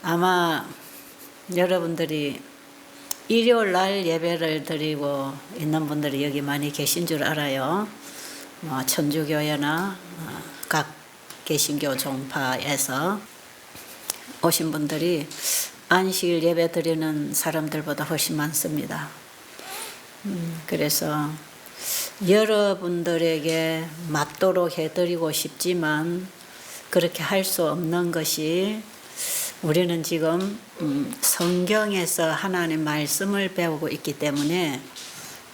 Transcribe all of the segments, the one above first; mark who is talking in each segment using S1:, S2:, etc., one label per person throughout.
S1: 아마 여러분들이 일요일 날 예배를 드리고 있는 분들이 여기 많이 계신 줄 알아요. 천주교회나 각 개신교 종파에서 오신 분들이 안식일 예배 드리는 사람들보다 훨씬 많습니다. 그래서 여러분들에게 맞도록 해드리고 싶지만 그렇게 할 수 없는 것이, 우리는 지금 성경에서 하나님 말씀을 배우고 있기 때문에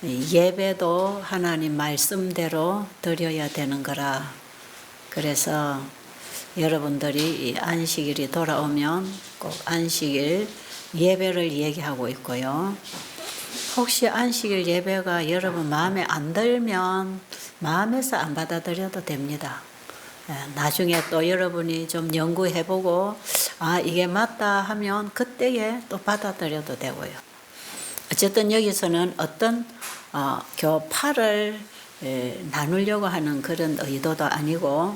S1: 예배도 하나님 말씀대로 드려야 되는 거라. 그래서 여러분들이 이 안식일이 돌아오면 꼭 안식일 예배를 얘기하고 있고요. 혹시 안식일 예배가 여러분 마음에 안 들면 마음에서 안 받아들여도 됩니다. 나중에 또 여러분이 좀 연구해보고 이게 맞다 하면 그때에 또 받아들여도 되고요. 어쨌든 여기서는 어떤 교파를 나누려고 하는 그런 의도도 아니고,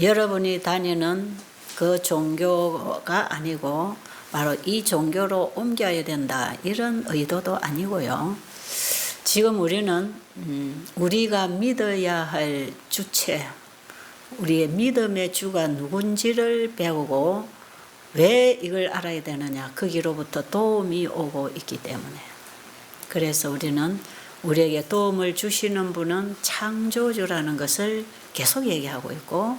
S1: 여러분이 다니는 그 종교가 아니고 바로 이 종교로 옮겨야 된다, 이런 의도도 아니고요. 지금 우리는 우리가 믿어야 할 주체, 우리의 믿음의 주가 누군지를 배우고 왜 이걸 알아야 되느냐, 거기로부터 도움이 오고 있기 때문에. 그래서 우리는 우리에게 도움을 주시는 분은 창조주라는 것을 계속 얘기하고 있고,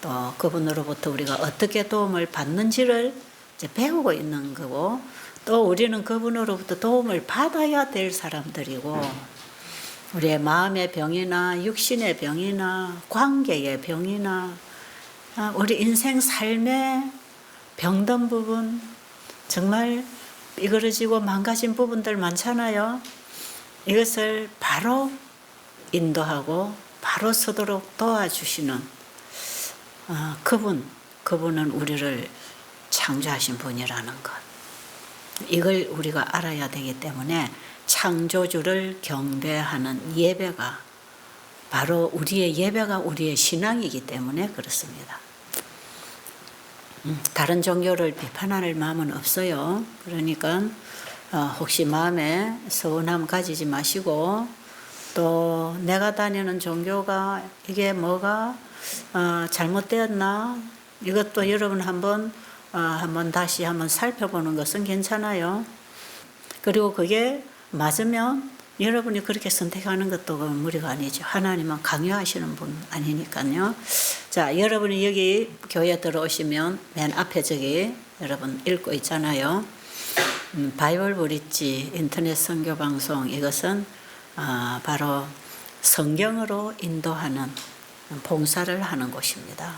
S1: 또 그분으로부터 우리가 어떻게 도움을 받는지를 이제 배우고 있는 거고, 또 우리는 그분으로부터 도움을 받아야 될 사람들이고, 우리의 마음의 병이나 육신의 병이나 관계의 병이나 우리 인생 삶의 병든 부분, 정말 삐그러지고 망가진 부분들 많잖아요. 이것을 바로 인도하고 바로 서도록 도와주시는 그분은 우리를 창조하신 분이라는 것, 이걸 우리가 알아야 되기 때문에 창조주를 경배하는 예배가 바로 우리의 예배가 우리의 신앙이기 때문에 그렇습니다. 다른 종교를 비판할 마음은 없어요. 그러니까 혹시 마음에 서운함 가지지 마시고, 또 내가 다니는 종교가 이게 뭐가 잘못되었나, 이것도 여러분 한번 다시 한번 살펴보는 것은 괜찮아요. 그리고 그게 맞으면 여러분이 그렇게 선택하는 것도 무리가 아니죠. 하나님은 강요하시는 분 아니니까요. 자, 여러분이 여기 교회 들어오시면 맨 앞에 저기 여러분 읽고 있잖아요. 바이블 브릿지 인터넷 선교 방송, 이것은 바로 성경으로 인도하는 봉사를 하는 곳입니다.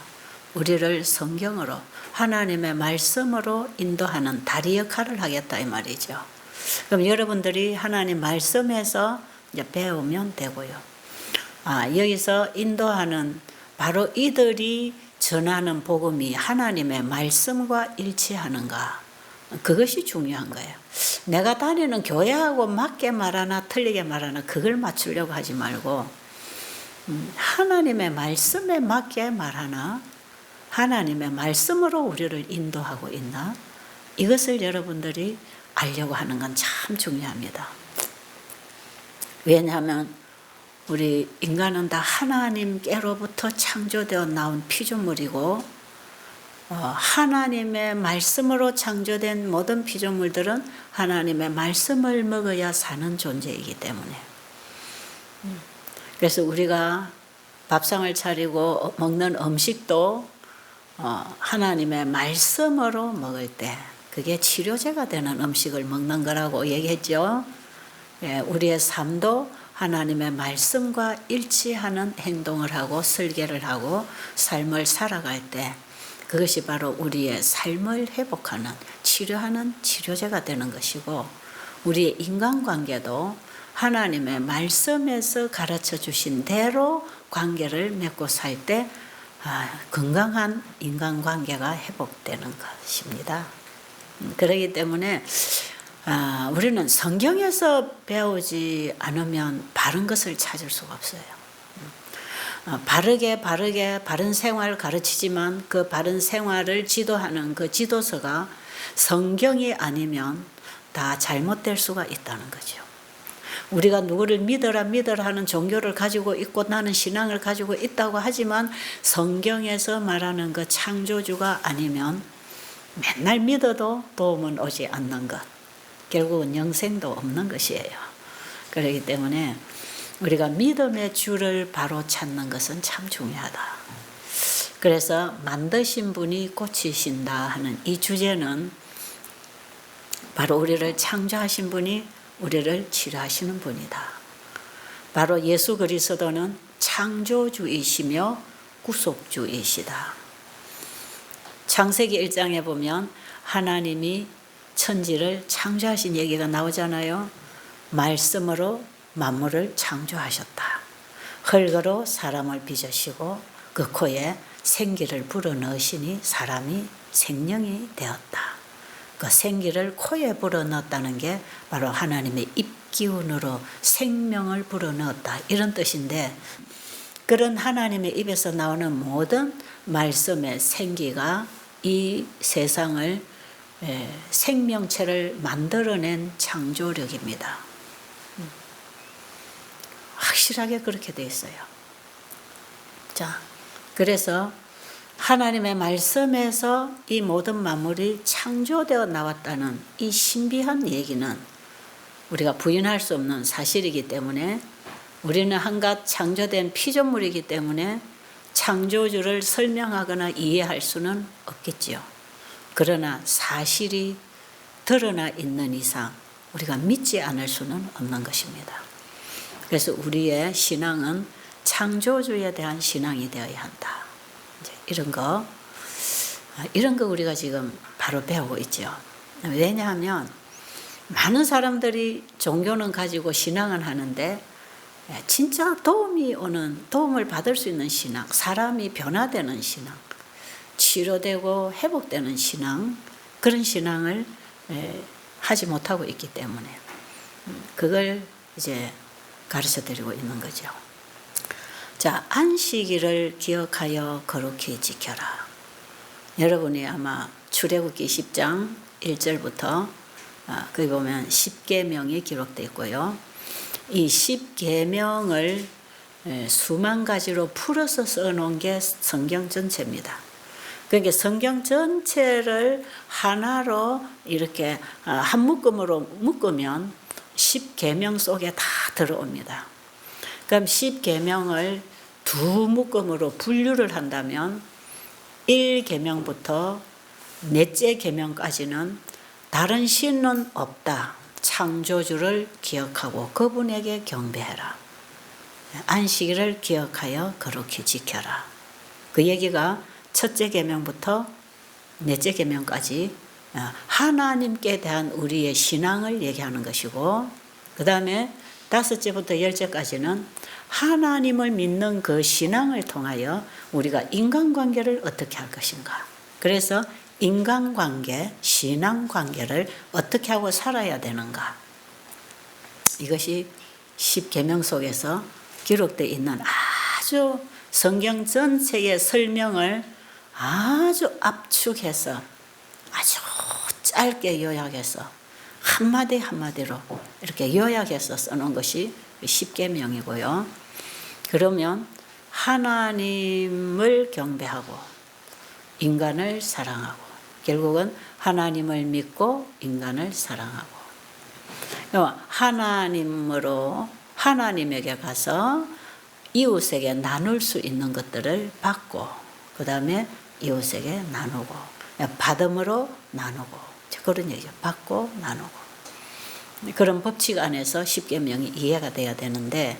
S1: 우리를 성경으로, 하나님의 말씀으로 인도하는 다리 역할을 하겠다, 이 말이죠. 그럼 여러분들이 하나님 말씀에서 이제 배우면 되고요. 여기서 인도하는 바로 이들이 전하는 복음이 하나님의 말씀과 일치하는가, 그것이 중요한 거예요. 내가 다니는 교회하고 맞게 말하나 틀리게 말하나 그걸 맞추려고 하지 말고, 하나님의 말씀에 맞게 말하나, 하나님의 말씀으로 우리를 인도하고 있나, 이것을 여러분들이 알려고 하는 건 참 중요합니다. 왜냐하면 우리 인간은 다 하나님께로부터 창조되어 나온 피조물이고, 하나님의 말씀으로 창조된 모든 피조물들은 하나님의 말씀을 먹어야 사는 존재이기 때문에, 그래서 우리가 밥상을 차리고 먹는 음식도 하나님의 말씀으로 먹을 때 그게 치료제가 되는 음식을 먹는 거라고 얘기했죠. 우리의 삶도 하나님의 말씀과 일치하는 행동을 하고 설계를 하고 삶을 살아갈 때 그것이 바로 우리의 삶을 회복하는, 치료하는 치료제가 되는 것이고, 우리의 인간관계도 하나님의 말씀에서 가르쳐 주신 대로 관계를 맺고 살 때 건강한 인간관계가 회복되는 것입니다. 그렇기 때문에 우리는 성경에서 배우지 않으면 바른 것을 찾을 수가 없어요. 바르게 바른 생활을 가르치지만 그 바른 생활을 지도하는 그 지도서가 성경이 아니면 다 잘못될 수가 있다는 거죠. 우리가 누구를 믿어라 하는 종교를 가지고 있고 나는 신앙을 가지고 있다고 하지만 성경에서 말하는 그 창조주가 아니면 맨날 믿어도 도움은 오지 않는 것. 결국은 영생도 없는 것이에요. 그렇기 때문에 우리가 믿음의 주를 바로 찾는 것은 참 중요하다. 그래서 만드신 분이 꽃이신다 하는 이 주제는 바로 우리를 창조하신 분이 우리를 치료하시는 분이다. 바로 예수 그리스도는 창조주이시며 구속주이시다. 창세기 1장에 보면 하나님이 천지를 창조하신 얘기가 나오잖아요. 말씀으로 만물을 창조하셨다. 흙으로 사람을 빚으시고 그 코에 생기를 불어넣으시니 사람이 생명이 되었다. 그 생기를 코에 불어넣었다는 게 바로 하나님의 입기운으로 생명을 불어넣었다 이런 뜻인데, 그런 하나님의 입에서 나오는 모든 말씀의 생기가 이 세상을 생명체를 만들어낸 창조력입니다. 확실하게 그렇게 돼 있어요. 자, 그래서 하나님의 말씀에서 이 모든 만물이 창조되어 나왔다는 이 신비한 얘기는 우리가 부인할 수 없는 사실이기 때문에, 우리는 한갓 창조된 피조물이기 때문에 창조주를 설명하거나 이해할 수는 없겠지요. 그러나 사실이 드러나 있는 이상 우리가 믿지 않을 수는 없는 것입니다. 그래서 우리의 신앙은 창조주에 대한 신앙이 되어야 한다. 이런 거 우리가 지금 바로 배우고 있죠. 왜냐하면 많은 사람들이 종교는 가지고 신앙은 하는데 진짜 도움을 받을 수 있는 신앙, 사람이 변화되는 신앙, 치료되고 회복되는 신앙, 그런 신앙을 하지 못하고 있기 때문에 그걸 이제 가르쳐 드리고 있는 거죠. 자, 안식일을 기억하여 거룩히 지켜라. 여러분이 아마 출애굽기 10장 1절부터 거기 보면 10계명이 기록되어 있고요. 이 10계명을 수만 가지로 풀어서 써놓은 게 성경 전체입니다. 그러니까 성경 전체를 하나로 이렇게 한 묶음으로 묶으면 10계명 속에 다 들어옵니다. 그럼 10계명을 두 묶음으로 분류를 한다면 1계명부터 넷째 계명까지는 다른 신은 없다. 창조주를 기억하고 그분에게 경배해라. 안식일을 기억하여 거룩히 지켜라. 그 얘기가 첫째 계명부터 넷째 계명까지 하나님께 대한 우리의 신앙을 얘기하는 것이고, 그 다음에 다섯째부터 열째까지는 하나님을 믿는 그 신앙을 통하여 우리가 인간관계를 어떻게 할 것인가. 그래서 인간관계, 신앙관계를 어떻게 하고 살아야 되는가. 이것이 10계명 속에서 기록되어 있는 아주 성경 전체의 설명을 아주 압축해서 아주 짧게 요약해서 한마디 한마디로 이렇게 요약해서 써놓은 것이 10계명이고요. 그러면 하나님을 경배하고 인간을 사랑하고, 결국은 하나님을 믿고 인간을 사랑하고, 하나님으로 하나님에게 가서 이웃에게 나눌 수 있는 것들을 받고, 그 다음에 이웃에게 나누고, 받음으로 나누고, 그런 얘기죠. 받고 나누고. 그런 법칙 안에서 10계명이 이해가 돼야 되는데,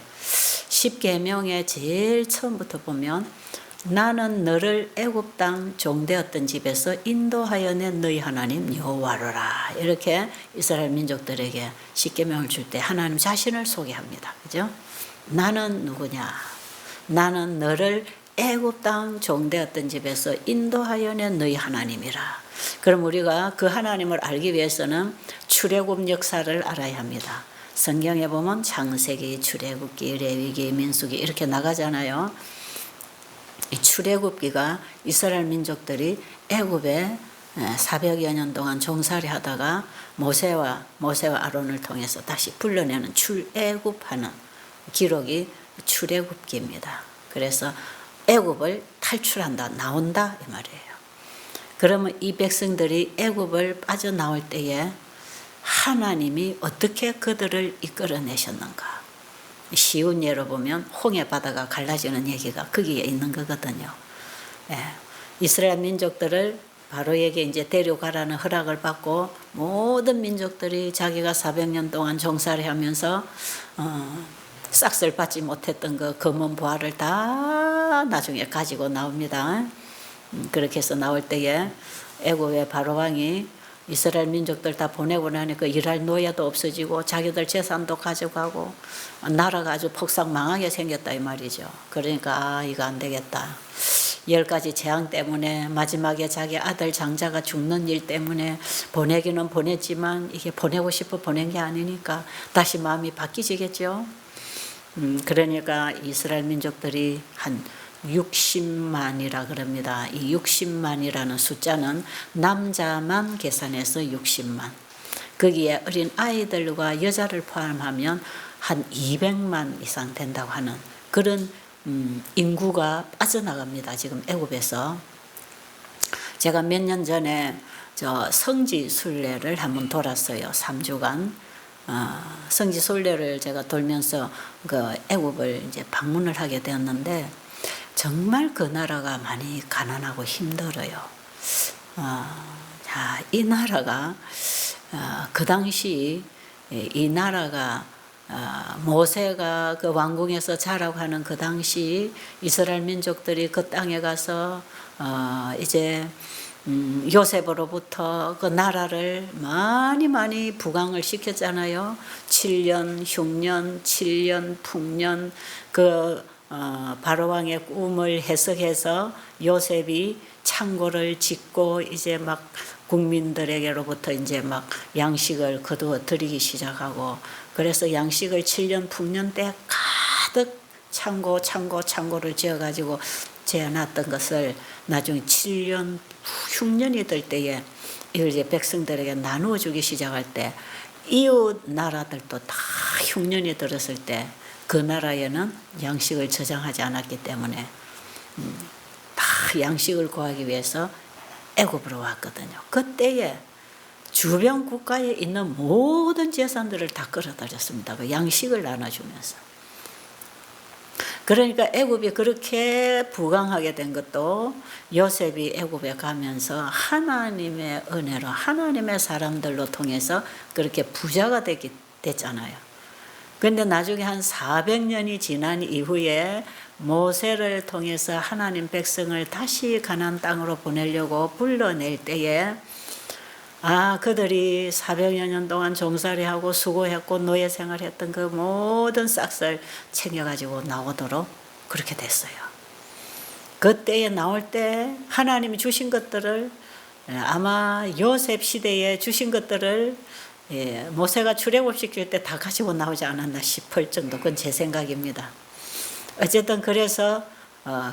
S1: 10계명의 제일 처음부터 보면 나는 너를 애굽 땅 종되었던 집에서 인도하여 낸 너희 하나님 여호와라, 이렇게 이스라엘 민족들에게 10계명을 줄 때 하나님 자신을 소개합니다. 그죠? 나는 누구냐? 나는 너를 애굽 땅 종되었던 집에서 인도하여 낸 너희 하나님이라. 그럼 우리가 그 하나님을 알기 위해서는 출애굽 역사를 알아야 합니다. 성경에 보면 창세기, 출애굽기, 레위기, 민수기 이렇게 나가잖아요. 이 출애굽기가 이스라엘 민족들이 애굽에 400여 년 동안 종살이 하다가 모세와 아론을 통해서 다시 불러내는 출애굽하는 기록이 출애굽기입니다. 그래서 애굽을 탈출한다, 나온다 이 말이에요. 그러면 이 백성들이 애굽을 빠져나올 때에 하나님이 어떻게 그들을 이끌어내셨는가? 쉬운 예로 보면 홍해 바다가 갈라지는 얘기가 거기에 있는 거거든요. 예. 이스라엘 민족들을 바로에게 이제 데려가라는 허락을 받고 모든 민족들이 자기가 400년 동안 종살이 하면서 싹쓸 받지 못했던 그 검은 보화를 다 나중에 가지고 나옵니다. 그렇게 해서 나올 때에 애굽의 바로왕이 이스라엘 민족들 다 보내고 나니까 일할 노예도 없어지고 자기들 재산도 가져가고 나라가 아주 폭삭 망하게 생겼다 이 말이죠. 그러니까 이거 안 되겠다. 10가지 재앙 때문에 마지막에 자기 아들 장자가 죽는 일 때문에 보내기는 보냈지만 이게 보내고 싶어 보낸 게 아니니까 다시 마음이 바뀌지겠죠. 그러니까 이스라엘 민족들이 한 60만이라 그럽니다. 이 60만이라는 숫자는 남자만 계산해서 60만. 거기에 어린 아이들과 여자를 포함하면 한 200만 이상 된다고 하는 그런 인구가 빠져나갑니다. 지금 애굽에서. 제가 몇 년 전에 저 성지 순례를 한번 돌았어요. 3주간. 성지 순례를 제가 돌면서 그 애굽을 이제 방문을 하게 되었는데 정말 그 나라가 많이 가난하고 힘들어요. 자, 이 나라가 그 당시 이 나라가 모세가 그 왕궁에서 자라고 하는 그 당시 이스라엘 민족들이 그 땅에 가서 이제 요셉으로부터 그 나라를 많이 부강을 시켰잖아요. 7년 흉년, 7년 풍년 그 바로왕의 꿈을 해석해서 요셉이 창고를 짓고 이제 막 국민들에게로부터 이제 막 양식을 거두어 드리기 시작하고 그래서 양식을 7년 풍년 때 가득 창고를 지어가지고 재어놨던 것을 나중에 7년 흉년이 될 때에 이걸 이제 백성들에게 나누어 주기 시작할 때 이웃 나라들도 다 흉년이 들었을 때 그 나라에는 양식을 저장하지 않았기 때문에 다 양식을 구하기 위해서 애굽으로 왔거든요. 그때에 주변 국가에 있는 모든 재산들을 다 끌어들였습니다. 그 양식을 나눠주면서. 그러니까 애굽이 그렇게 부강하게 된 것도 요셉이 애굽에 가면서 하나님의 은혜로 하나님의 사람들로 통해서 그렇게 부자가 됐잖아요. 그런데 나중에 한 400년이 지난 이후에 모세를 통해서 하나님 백성을 다시 가나안 땅으로 보내려고 불러낼 때에 그들이 400여 년 동안 종살이하고 수고했고 노예 생활했던 그 모든 싹을 챙겨가지고 나오도록 그렇게 됐어요. 그때에 나올 때 하나님이 주신 것들을 아마 요셉 시대에 주신 것들을 모세가 출애굽시킬 때 다 가지고 나오지 않았나 싶을 정도 그건 제 생각입니다. 어쨌든 그래서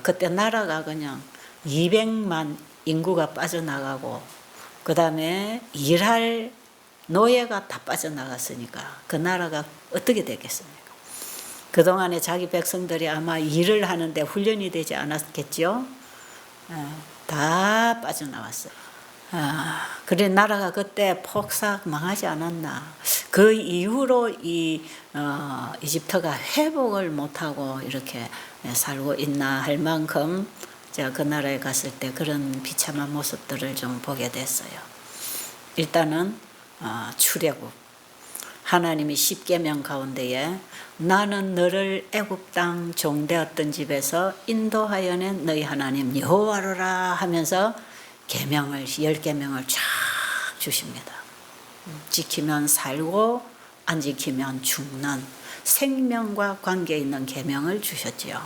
S1: 그때 나라가 그냥 200만 인구가 빠져나가고 그 다음에 일할 노예가 다 빠져나갔으니까 그 나라가 어떻게 되겠습니까? 그동안에 자기 백성들이 아마 일을 하는데 훈련이 되지 않았겠죠? 다 빠져나왔어요. 그래 나라가 그때 폭삭 망하지 않았나. 그 이후로 이집트가 회복을 못하고 이렇게 살고 있나 할 만큼 제가 그 나라에 갔을 때 그런 비참한 모습들을 좀 보게 됐어요. 일단은 출애굽. 하나님이 10계명 가운데에 나는 너를 애굽 땅 종되었던 집에서 인도하여 낸 너희 하나님 여호와로라 하면서 계명을 10계명을 쫙 주십니다. 지키면 살고 안 지키면 죽는 생명과 관계 있는 계명을 주셨지요.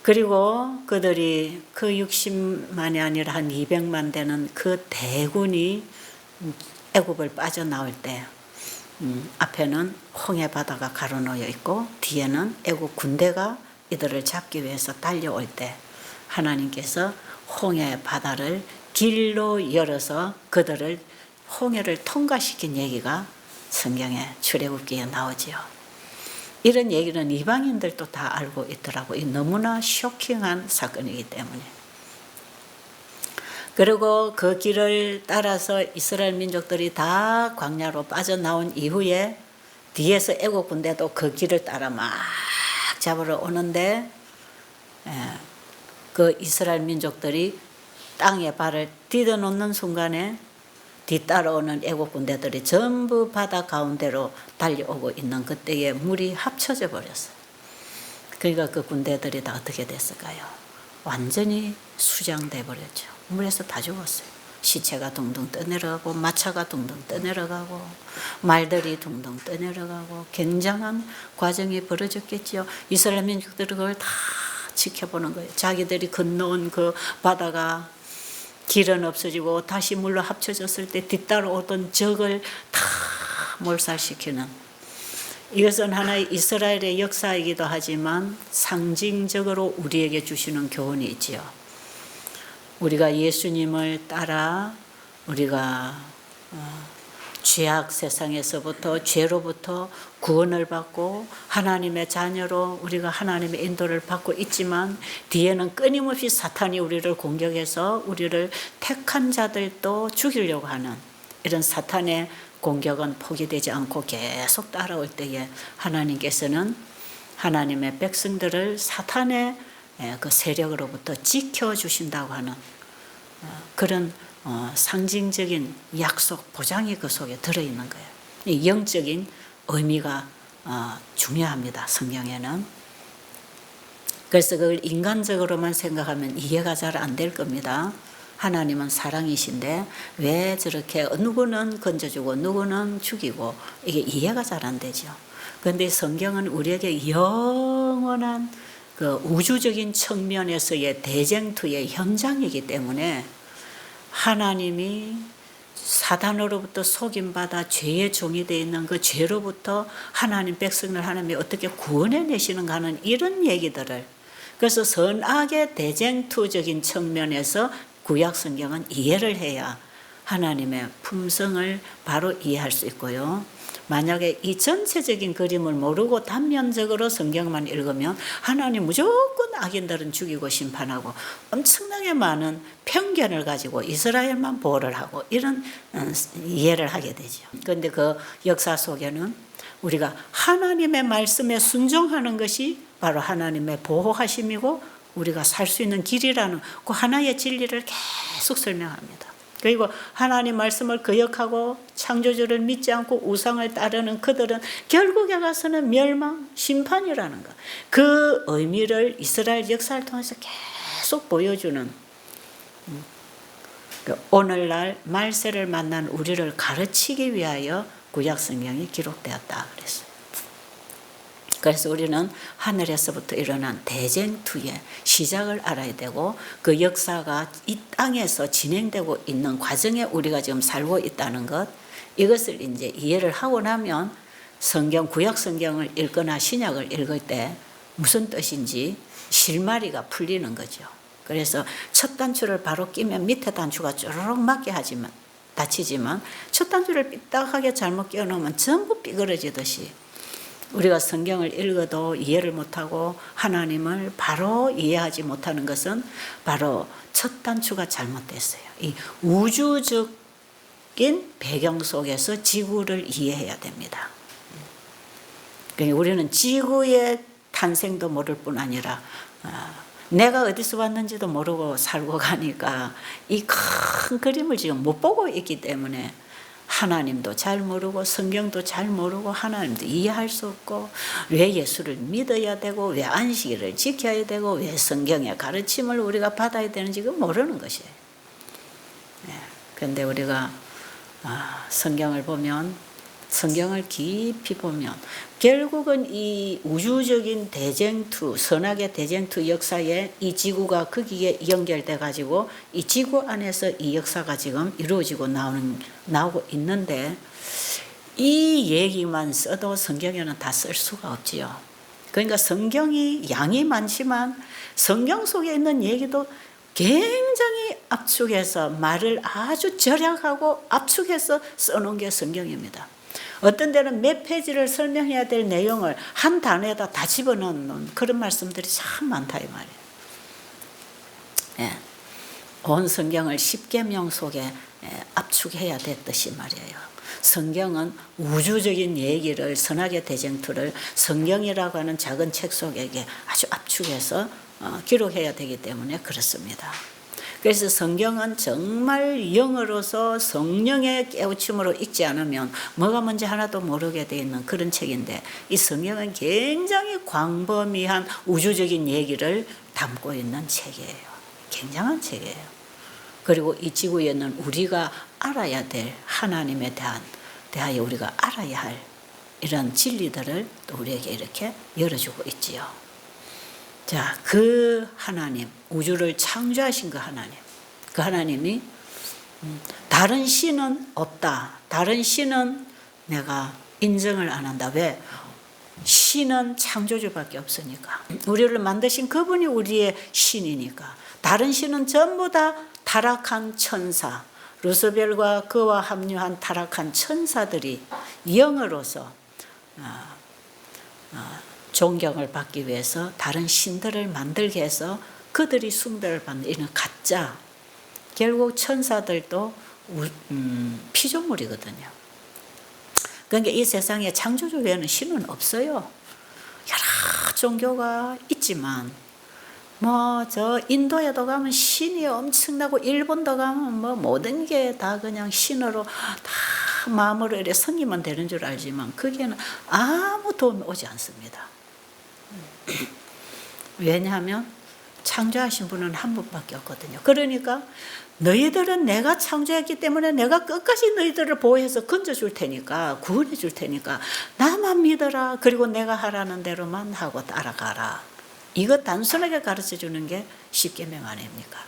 S1: 그리고 그들이 그 60만이 아니라 한 200만 되는 그 대군이 애굽을 빠져나올 때 앞에는 홍해 바다가 가로놓여 있고 뒤에는 애굽 군대가 이들을 잡기 위해서 달려올 때 하나님께서 홍해 바다를 길로 열어서 그들을 홍해를 통과시킨 얘기가 성경에 출애굽기에 나오지요. 이런 얘기는 이방인들도 다 알고 있더라고요. 너무나 쇼킹한 사건이기 때문에. 그리고 그 길을 따라서 이스라엘 민족들이 다 광야로 빠져나온 이후에 뒤에서 애국 군대도 그 길을 따라 막 잡으러 오는데 그 이스라엘 민족들이 땅에 발을 디뎌놓는 순간에 뒤따라오는 애국 군대들이 전부 바다 가운데로 달려오고 있는 그때에 물이 합쳐져 버렸어요. 그러니까 그 군대들이 다 어떻게 됐을까요? 완전히 수장돼 버렸죠. 물에서 다 죽었어요. 시체가 둥둥 떠내려가고 마차가 둥둥 떠내려가고 말들이 둥둥 떠내려가고 굉장한 과정이 벌어졌겠죠. 이스라엘 민족들이 그걸 다 지켜보는 거예요. 자기들이 건너온 그 바다가 길은 없어지고 다시 물로 합쳐졌을 때 뒤따라오던 적을 다 몰살시키는, 이것은 하나의 이스라엘의 역사이기도 하지만 상징적으로 우리에게 주시는 교훈이 있지요. 우리가 예수님을 따라 우리가 죄악 세상에서부터 죄로부터 구원을 받고 하나님의 자녀로 우리가 하나님의 인도를 받고 있지만 뒤에는 끊임없이 사탄이 우리를 공격해서 우리를 택한 자들도 죽이려고 하는 이런 사탄의 공격은 포기되지 않고 계속 따라올 때에 하나님께서는 하나님의 백성들을 사탄의 그 세력으로부터 지켜주신다고 하는 그런 상징적인 약속, 보장이 그 속에 들어있는 거예요. 이 영적인 의미가 중요합니다. 성경에는. 그래서 그걸 인간적으로만 생각하면 이해가 잘 안 될 겁니다. 하나님은 사랑이신데 왜 저렇게 누구는 건져주고 누구는 죽이고 이게 이해가 잘 안 되죠. 그런데 성경은 우리에게 영원한 그 우주적인 측면에서의 대쟁투의 현장이기 때문에 하나님이 사단으로부터 속임받아 죄의 종이 되어 있는 그 죄로부터 하나님 백성을 하나님이 어떻게 구원해내시는가 하는 이런 얘기들을, 그래서 선악의 대쟁투적인 측면에서 구약 성경은 이해를 해야 하나님의 품성을 바로 이해할 수 있고요. 만약에 이 전체적인 그림을 모르고 단면적으로 성경만 읽으면 하나님 무조건 악인들은 죽이고 심판하고 엄청나게 많은 편견을 가지고 이스라엘만 보호를 하고 이런 이해를 하게 되죠. 그런데 그 역사 속에는 우리가 하나님의 말씀에 순종하는 것이 바로 하나님의 보호하심이고 우리가 살 수 있는 길이라는 그 하나의 진리를 계속 설명합니다. 그리고 하나님 말씀을 거역하고 창조주를 믿지 않고 우상을 따르는 그들은 결국에 가서는 멸망, 심판이라는 것. 그 의미를 이스라엘 역사를 통해서 계속 보여주는 오늘날 말세를 만난 우리를 가르치기 위하여 구약 성경이 기록되었다 그랬어요. 그래서 우리는 하늘에서부터 일어난 대쟁투의 시작을 알아야 되고 그 역사가 이 땅에서 진행되고 있는 과정에 우리가 지금 살고 있다는 것, 이것을 이제 이해를 하고 나면 성경, 구약 성경을 읽거나 신약을 읽을 때 무슨 뜻인지 실마리가 풀리는 거죠. 그래서 첫 단추를 바로 끼면 밑에 단추가 쪼르륵 맞게 하지만 다치지만 첫 단추를 삐딱하게 잘못 끼워놓으면 전부 삐그러지듯이 우리가 성경을 읽어도 이해를 못하고 하나님을 바로 이해하지 못하는 것은 바로 첫 단추가 잘못됐어요. 이 우주적인 배경 속에서 지구를 이해해야 됩니다. 그러니까 우리는 지구의 탄생도 모를 뿐 아니라 내가 어디서 왔는지도 모르고 살고 가니까 이 큰 그림을 지금 못 보고 있기 때문에 하나님도 잘 모르고 성경도 잘 모르고 하나님도 이해할 수 없고 왜 예수를 믿어야 되고 왜 안식일을 지켜야 되고 왜 성경의 가르침을 우리가 받아야 되는지 모르는 것이에요. 그런데 우리가 성경을 보면, 성경을 깊이 보면 결국은 이 우주적인 대쟁투, 선악의 대쟁투 역사에 이 지구가 거기에 연결돼 가지고 이 지구 안에서 이 역사가 지금 이루어지고 나오고 있는데 이 얘기만 써도 성경에는 다 쓸 수가 없지요. 그러니까 성경이 양이 많지만 성경 속에 있는 얘기도 굉장히 압축해서 말을 아주 절약하고 압축해서 써놓은 게 성경입니다. 어떤 데는 몇 페이지를 설명해야 될 내용을 한 단어에다 다 집어넣는 그런 말씀들이 참 많다 이 말이에요. 예. 온 성경을 십계명 속에 압축해야 됐듯이 말이에요. 성경은 우주적인 얘기를 선악의 대쟁투를 성경이라고 하는 작은 책 속에 아주 압축해서 기록해야 되기 때문에 그렇습니다. 그래서 성경은 정말 영어로서 성령의 깨우침으로 읽지 않으면 뭐가 뭔지 하나도 모르게 되어 있는 그런 책인데 이 성경은 굉장히 광범위한 우주적인 얘기를 담고 있는 책이에요. 굉장한 책이에요. 그리고 이 지구에 있는 우리가 알아야 될 하나님에 대하여 우리가 알아야 할 이런 진리들을 또 우리에게 이렇게 열어주고 있지요. 자, 그 하나님, 우주를 창조하신 그 하나님이 다른 신은 없다. 다른 신은 내가 인정을 안 한다. 왜? 신은 창조주밖에 없으니까. 우리를 만드신 그분이 우리의 신이니까. 다른 신은 전부 다 타락한 천사, 루스벨과 그와 합류한 타락한 천사들이 영으로서 존경을 받기 위해서 다른 신들을 만들게 해서 그들이 숭배를 받는 이런 가짜. 결국 천사들도 피조물이거든요. 그러니까 이 세상에 창조주 외에는 신은 없어요. 여러 종교가 있지만 저 인도에도 가면 신이 엄청나고 일본도 가면 모든 게 다 그냥 신으로 다 마음으로 이렇게 섬기면 되는 줄 알지만 거기에는 아무 도움이 오지 않습니다. 왜냐하면 창조하신 분은 한 분밖에 없거든요. 그러니까 너희들은 내가 창조했기 때문에 내가 끝까지 너희들을 보호해서 건져줄 테니까 구원해 줄 테니까 나만 믿어라. 그리고 내가 하라는 대로만 하고 따라가라. 이거 단순하게 가르쳐주는 게 십계명 아닙니까?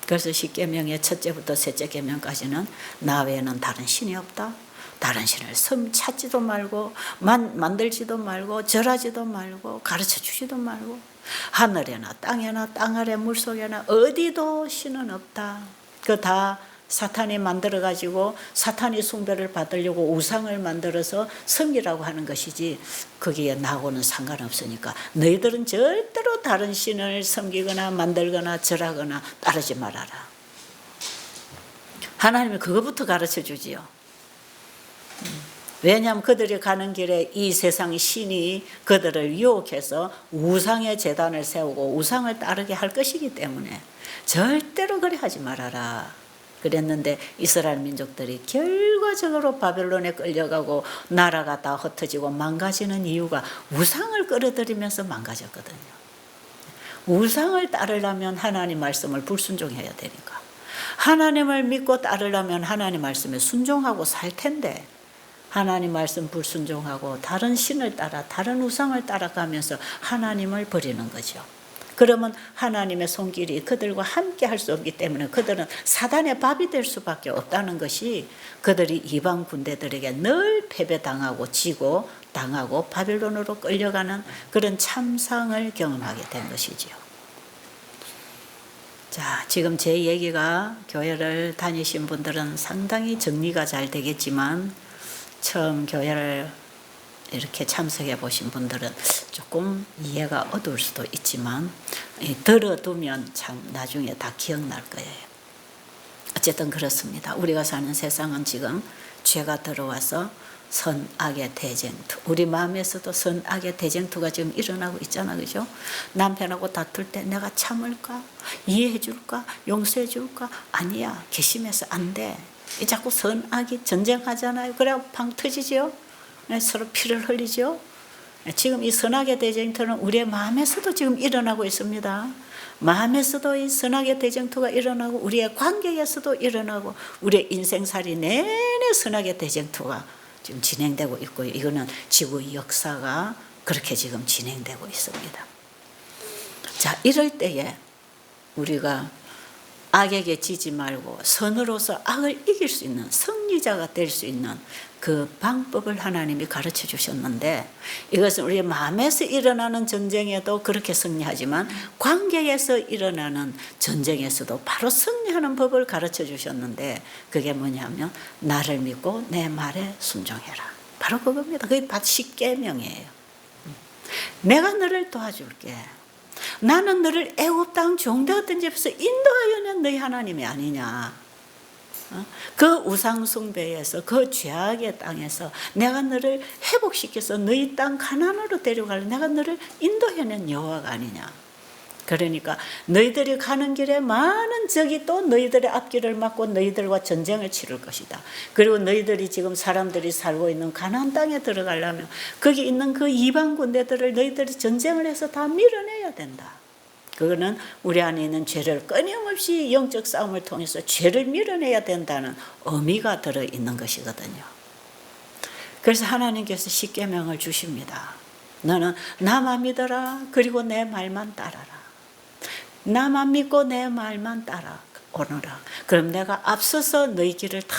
S1: 그래서 십계명의 첫째부터 셋째 계명까지는 나 외에는 다른 신이 없다. 다른 신을 찾지도 말고 만들지도 말고 절하지도 말고 가르쳐주지도 말고 하늘에나 땅에나 땅 아래 물속에나 어디도 신은 없다. 그 다 사탄이 만들어가지고 사탄이 숭배를 받으려고 우상을 만들어서 섬기라고 하는 것이지 거기에 나하고는 상관없으니까 너희들은 절대로 다른 신을 섬기거나 만들거나 절하거나 따르지 말아라. 하나님이 그것부터 가르쳐주지요. 왜냐하면 그들이 가는 길에 이 세상 신이 그들을 유혹해서 우상의 제단을 세우고 우상을 따르게 할 것이기 때문에 절대로 그래 하지 말아라. 그랬는데 이스라엘 민족들이 결과적으로 바벨론에 끌려가고 나라가 다 흩어지고 망가지는 이유가 우상을 끌어들이면서 망가졌거든요. 우상을 따르려면 하나님 말씀을 불순종해야 되니까. 하나님을 믿고 따르려면 하나님 말씀에 순종하고 살 텐데 하나님 말씀 불순종하고 다른 신을 따라 다른 우상을 따라가면서 하나님을 버리는 거죠. 그러면 하나님의 손길이 그들과 함께 할 수 없기 때문에 그들은 사단의 밥이 될 수밖에 없다는 것이 그들이 이방 군대들에게 늘 패배당하고 지고 당하고 바벨론으로 끌려가는 그런 참상을 경험하게 된 것이지요. 자, 지금 제 얘기가 교회를 다니신 분들은 상당히 정리가 잘 되겠지만 처음 교회를 이렇게 참석해 보신 분들은 조금 이해가 어두울 수도 있지만 들어두면 참 나중에 다 기억날 거예요. 어쨌든 그렇습니다. 우리가 사는 세상은 지금 죄가 들어와서 선악의 대쟁투, 우리 마음에서도 선악의 대쟁투가 지금 일어나고 있잖아, 그죠? 남편하고 다툴 때 내가 참을까? 이해해 줄까? 용서해 줄까? 아니야, 괘씸해서 안 돼. 자꾸 선악이 전쟁하잖아요. 그래야 방 터지죠. 서로 피를 흘리죠. 지금 이 선악의 대쟁투는 우리의 마음에서도 지금 일어나고 있습니다. 마음에서도 이 선악의 대쟁투가 일어나고 우리의 관계에서도 일어나고 우리의 인생살이 내내 선악의 대쟁투가 지금 진행되고 있고요. 이거는 지구 역사가 그렇게 지금 진행되고 있습니다. 자, 이럴 때에 우리가 악에게 지지 말고 선으로서 악을 이길 수 있는 승리자가 될 수 있는 그 방법을 하나님이 가르쳐 주셨는데, 이것은 우리 마음에서 일어나는 전쟁에도 그렇게 승리하지만 관계에서 일어나는 전쟁에서도 바로 승리하는 법을 가르쳐 주셨는데, 그게 뭐냐면 나를 믿고 내 말에 순종해라. 바로 그겁니다. 그게 바로 십계명이에요. 내가 너를 도와줄게. 나는 너를 애굽 땅 종되었던 집에서 인도하여낸 너희 하나님이 아니냐. 그 우상 숭배에서, 그 죄악의 땅에서 내가 너를 회복시켜서 너희 땅 가나안으로 데려갈, 내가 너를 인도해낸 여호와가 아니냐. 그러니까 너희들이 가는 길에 많은 적이 또 너희들의 앞길을 막고 너희들과 전쟁을 치를 것이다. 그리고 너희들이 지금 사람들이 살고 있는 가나안 땅에 들어가려면 거기 있는 그 이방 군대들을 너희들이 전쟁을 해서 다 밀어내야 된다. 그거는 우리 안에 있는 죄를 끊임없이 영적 싸움을 통해서 죄를 밀어내야 된다는 의미가 들어있는 것이거든요. 그래서 하나님께서 십계명을 주십니다. 너는 나만 믿어라. 그리고 내 말만 따라라. 나만 믿고 내 말만 따라 오너라. 그럼 내가 앞서서 너희 길을 다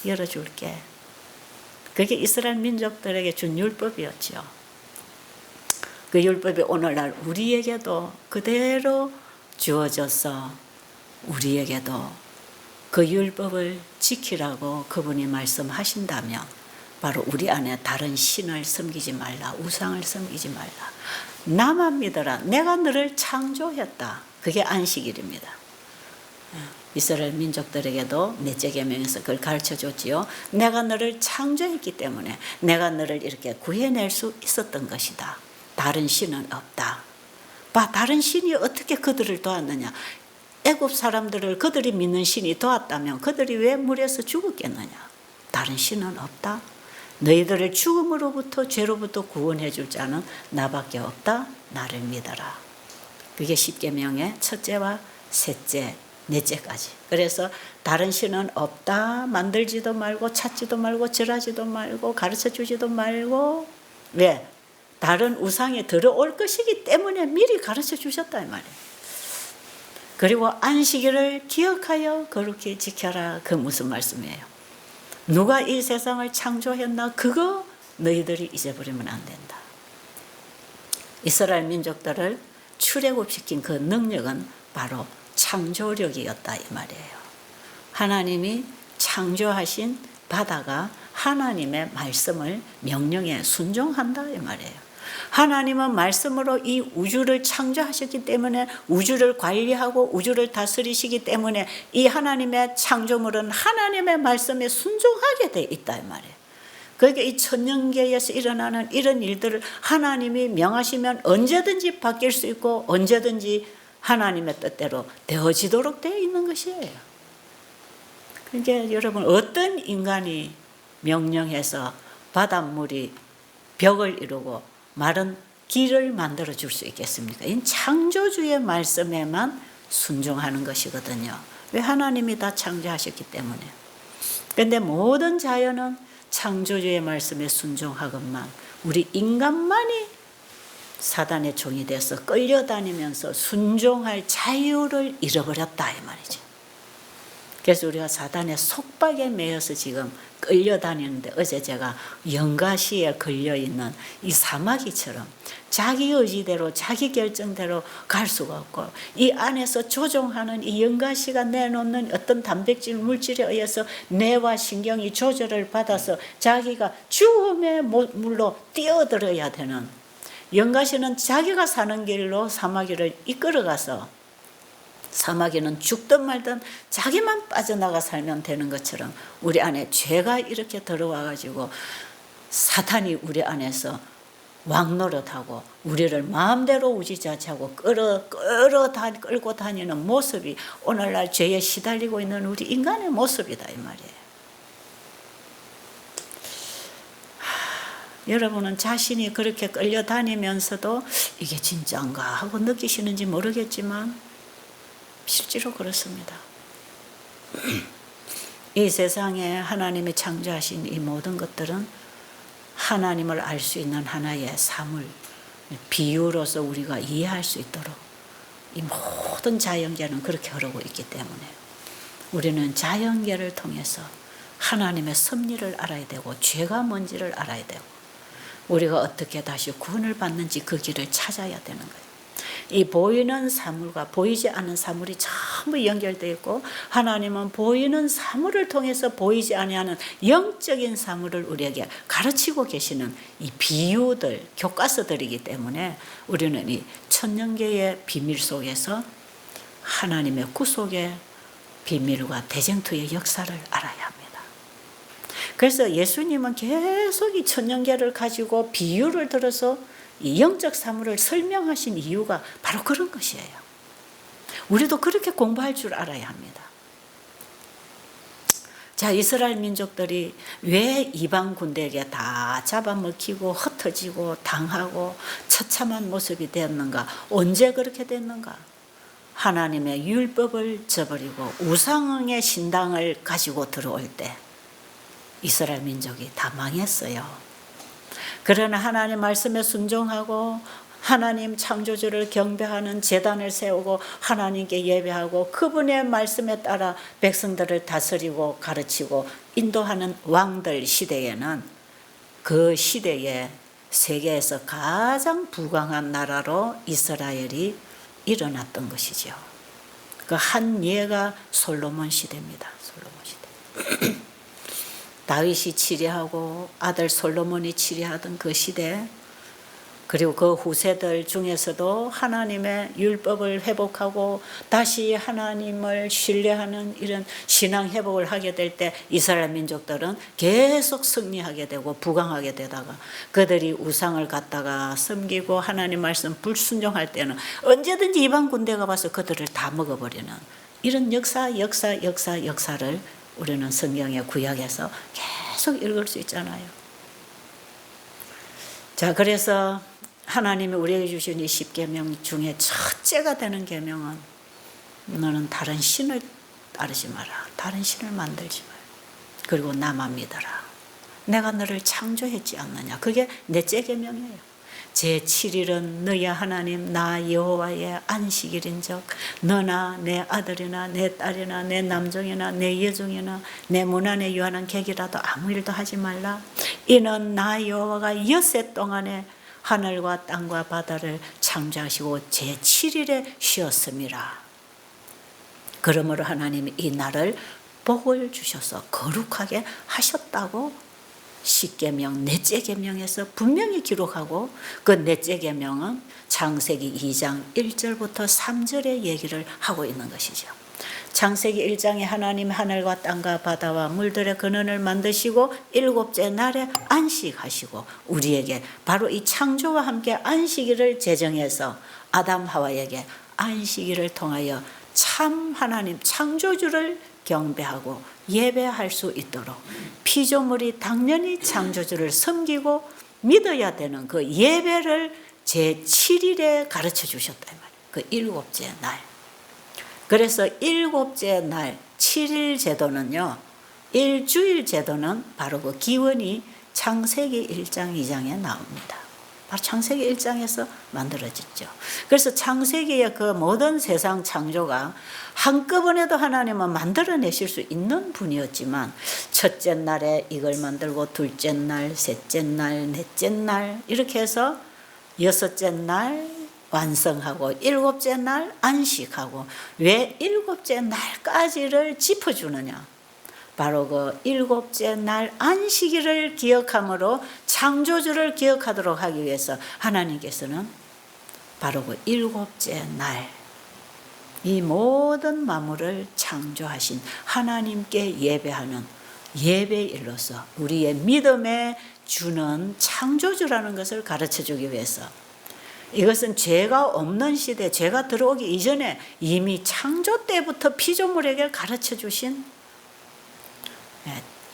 S1: 열어줄게. 그게 이스라엘 민족들에게 준 율법이었죠. 그 율법이 오늘날 우리에게도 그대로 주어져서 우리에게도 그 율법을 지키라고 그분이 말씀하신다면, 바로 우리 안에 다른 신을 섬기지 말라, 우상을 섬기지 말라, 나만 믿어라. 내가 너를 창조했다. 그게 안식일입니다. 이스라엘 민족들에게도 넷째 계명에서 그걸 가르쳐줬지요. 내가 너를 창조했기 때문에 내가 너를 이렇게 구해낼 수 있었던 것이다. 다른 신은 없다. 봐, 다른 신이 어떻게 그들을 도왔느냐. 애굽 사람들을 그들이 믿는 신이 도왔다면 그들이 왜 물에서 죽었겠느냐. 다른 신은 없다. 너희들을 죽음으로부터, 죄로부터 구원해 줄 자는 나밖에 없다. 나를 믿어라. 그게 십계명의 첫째와 셋째, 넷째까지. 그래서 다른 신은 없다. 만들지도 말고 찾지도 말고 절하지도 말고 가르쳐 주지도 말고. 왜? 다른 우상이 들어올 것이기 때문에 미리 가르쳐 주셨다 이 말이에요. 그리고 안식일을 기억하여 거룩히 지켜라. 그 무슨 말씀이에요? 누가 이 세상을 창조했나? 그거 너희들이 잊어버리면 안 된다. 이스라엘 민족들을 출애굽시킨 그 능력은 바로 창조력이었다 이 말이에요. 하나님이 창조하신 바다가 하나님의 말씀을, 명령에 순종한다 이 말이에요. 하나님은 말씀으로 이 우주를 창조하셨기 때문에, 우주를 관리하고 우주를 다스리시기 때문에 이 하나님의 창조물은 하나님의 말씀에 순종하게 돼 있다 이 말이에요. 그러니까 이 천년계에서 일어나는 이런 일들을 하나님이 명하시면 언제든지 바뀔 수 있고 언제든지 하나님의 뜻대로 되어지도록 되어 있는 것이에요. 그러니까 여러분, 어떤 인간이 명령해서 바닷물이 벽을 이루고 마른 길을 만들어 줄 수 있겠습니까? 이 창조주의 말씀에만 순종하는 것이거든요. 왜? 하나님이 다 창조하셨기 때문에. 그런데 모든 자연은 창조주의 말씀에 순종하건만 우리 인간만이 사단의 종이 돼서 끌려다니면서 순종할 자유를 잃어버렸다 이 말이죠. 그래서 우리가 사단의 속박에 매여서 지금 끌려다니는데, 어제 제가 영가시에 걸려있는 이 사마귀처럼 자기 의지대로 자기 결정대로 갈 수가 없고, 이 안에서 조종하는 이 영가시가 내놓는 어떤 단백질 물질에 의해서 뇌와 신경이 조절을 받아서 자기가 죽음의 물로 뛰어들어야 되는, 영가시는 자기가 사는 길로 사마귀를 이끌어가서 사마귀는 죽든 말든 자기만 빠져나가 살면 되는 것처럼 우리 안에 죄가 이렇게 들어와 가지고 사탄이 우리 안에서 왕노릇하고 우리를 마음대로 우지자지하고 끌고 다니는 모습이 오늘날 죄에 시달리고 있는 우리 인간의 모습이다 이 말이에요. 여러분은 자신이 그렇게 끌려다니면서도 이게 진짜인가 하고 느끼시는지 모르겠지만 실제로 그렇습니다. 이 세상에 하나님이 창조하신 이 모든 것들은 하나님을 알 수 있는 하나의 사물, 비유로서 우리가 이해할 수 있도록 이 모든 자연계는 그렇게 흐르고 있기 때문에 우리는 자연계를 통해서 하나님의 섭리를 알아야 되고 죄가 뭔지를 알아야 되고 우리가 어떻게 다시 구원을 받는지 그 길을 찾아야 되는 거예요. 이 보이는 사물과 보이지 않는 사물이 전부 연결되어 있고 하나님은 보이는 사물을 통해서 보이지 아니하는 영적인 사물을 우리에게 가르치고 계시는 이 비유들, 교과서들이기 때문에 우리는 이 천년계의 비밀 속에서 하나님의 구속의 비밀과 대쟁투의 역사를 알아야 합니다. 그래서 예수님은 계속 이 천년계를 가지고 비유를 들어서 이 영적 사물을 설명하신 이유가 바로 그런 것이에요. 우리도 그렇게 공부할 줄 알아야 합니다. 자, 이스라엘 민족들이 왜 이방 군대에게 다 잡아먹히고 흩어지고 당하고 처참한 모습이 되었는가? 언제 그렇게 됐는가? 하나님의 율법을 저버리고 우상의 신당을 가지고 들어올 때 이스라엘 민족이 다 망했어요. 그러나 하나님 말씀에 순종하고 하나님 창조주를 경배하는 제단을 세우고 하나님께 예배하고 그분의 말씀에 따라 백성들을 다스리고 가르치고 인도하는 왕들 시대에는 그 시대에 세계에서 가장 부강한 나라로 이스라엘이 일어났던 것이죠. 그 한 예가 솔로몬 시대입니다. 솔로몬 시대. 다윗이 치리하고 아들 솔로몬이 치리하던 그 시대, 그리고 그 후세들 중에서도 하나님의 율법을 회복하고 다시 하나님을 신뢰하는 이런 신앙 회복을 하게 될 때 이스라엘 민족들은 계속 승리하게 되고 부강하게 되다가 그들이 우상을 갖다가 섬기고 하나님 말씀 불순종할 때는 언제든지 이방 군대가 와서 그들을 다 먹어버리는 이런 역사를 우리는 성경의 구약에서 계속 읽을 수 있잖아요. 자, 그래서 하나님이 우리에게 주신 이 10계명 중에 첫째가 되는 계명은 너는 다른 신을 따르지 마라. 다른 신을 만들지 마라. 그리고 나만 믿어라. 내가 너를 창조했지 않느냐. 그게 넷째 계명이에요. 제7일은 너희 하나님 나 여호와의 안식일인즉 너나 내 아들이나 내 딸이나 내 남종이나 내 여종이나 내 문 안에 유하는 객이라도 아무 일도 하지 말라. 이는 나 여호와가 엿새 동안에 하늘과 땅과 바다를 창조하시고 제7일에 쉬었음이라. 그러므로 하나님이 이 날을 복을 주셔서 거룩하게 하셨다고 10계명 넷째 계명에서 분명히 기록하고 그 넷째 계명은 창세기 2장 1절부터 3절의 얘기를 하고 있는 것이죠. 창세기 1장에 하나님 하늘과 땅과 바다와 물들의 근원을 만드시고 일곱째 날에 안식하시고 우리에게 바로 이 창조와 함께 안식일을 제정해서 아담 하와에게 안식일을 통하여 참 하나님 창조주를 경배하고 예배할 수 있도록 피조물이 당연히 창조주를 섬기고 믿어야 되는 그 예배를 제7일에 가르쳐 주셨단 말이에요. 그 일곱째 날. 그래서 일곱째 날 7일 제도는요. 일주일 제도는 바로 그 기원이 창세기 1장 2장에 나옵니다. 바로 창세기 1장에서 만들어졌죠. 그래서 창세기의 그 모든 세상 창조가 한꺼번에도 하나님은 만들어내실 수 있는 분이었지만 첫째 날에 이걸 만들고 둘째 날, 셋째 날, 넷째 날 이렇게 해서 여섯째 날 완성하고 일곱째 날 안식하고 왜 일곱째 날까지를 짚어주느냐. 바로 그 일곱째 날 안식일을 기억함으로 창조주를 기억하도록 하기 위해서 하나님께서는 바로 그 일곱째 날 이 모든 만물을 창조하신 하나님께 예배하는 예배일로서 우리의 믿음에 주는 창조주라는 것을 가르쳐주기 위해서 이것은 죄가 없는 시대, 죄가 들어오기 이전에 이미 창조 때부터 피조물에게 가르쳐주신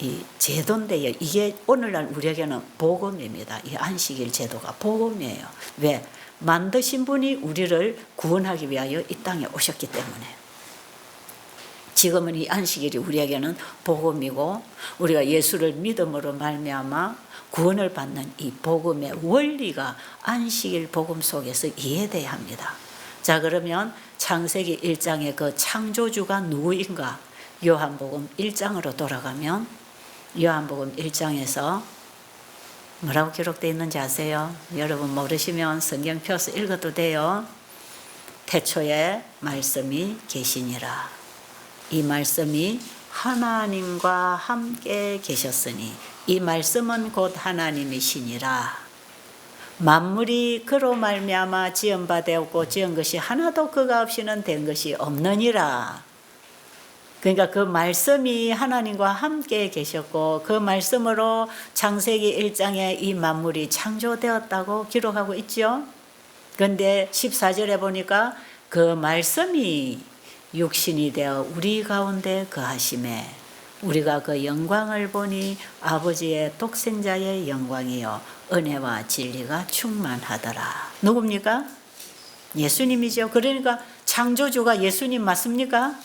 S1: 이 제도인데요. 이게 오늘날 우리에게는 복음입니다. 이 안식일 제도가 복음이에요. 왜? 만드신 분이 우리를 구원하기 위하여 이 땅에 오셨기 때문에. 지금은 이 안식일이 우리에게는 복음이고 우리가 예수를 믿음으로 말미암아 구원을 받는 이 복음의 원리가 안식일 복음 속에서 이해돼야 합니다. 자, 그러면 창세기 1장의 그 창조주가 누구인가? 요한복음 1장으로 돌아가면 요한복음 1장에서 뭐라고 기록되어 있는지 아세요? 여러분 모르시면 성경 펴서 읽어도 돼요. 태초에 말씀이 계시니라. 이 말씀이 하나님과 함께 계셨으니 이 말씀은 곧 하나님이시니라. 만물이 그로 말미암아 지은 바 되었고 지은 것이 하나도 그가 없이는 된 것이 없느니라. 그러니까 그 말씀이 하나님과 함께 계셨고 그 말씀으로 창세기 1장에 이 만물이 창조되었다고 기록하고 있죠. 그런데 14절에 보니까 그 말씀이 육신이 되어 우리 가운데 거하심에 우리가 그 영광을 보니 아버지의 독생자의 영광이요 은혜와 진리가 충만하더라. 누굽니까? 예수님이죠. 그러니까 창조주가 예수님 맞습니까?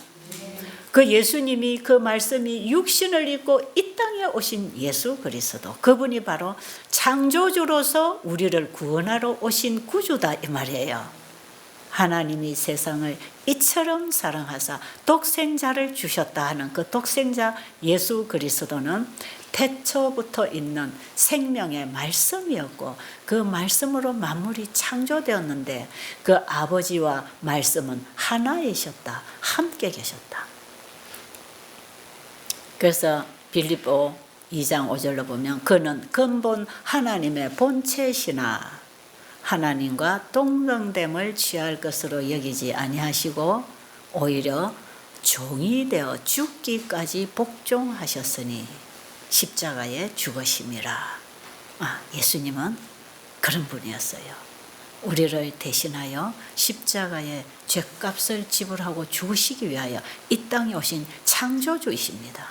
S1: 그 예수님이 그 말씀이 육신을 입고 이 땅에 오신 예수 그리스도, 그분이 바로 창조주로서 우리를 구원하러 오신 구주다 이 말이에요. 하나님이 세상을 이처럼 사랑하사 독생자를 주셨다 하는 그 독생자 예수 그리스도는 태초부터 있는 생명의 말씀이었고 그 말씀으로 만물이 창조되었는데 그 아버지와 말씀은 하나이셨다. 함께 계셨다. 그래서 빌립보 2장 5절로 보면 그는 근본 하나님의 본체시나 하나님과 동등됨을 취할 것으로 여기지 아니하시고 오히려 종이 되어 죽기까지 복종하셨으니 십자가에 죽으심이라. 예수님은 그런 분이었어요. 우리를 대신하여 십자가의 죗값을 지불하고 죽으시기 위하여 이 땅에 오신 창조주이십니다.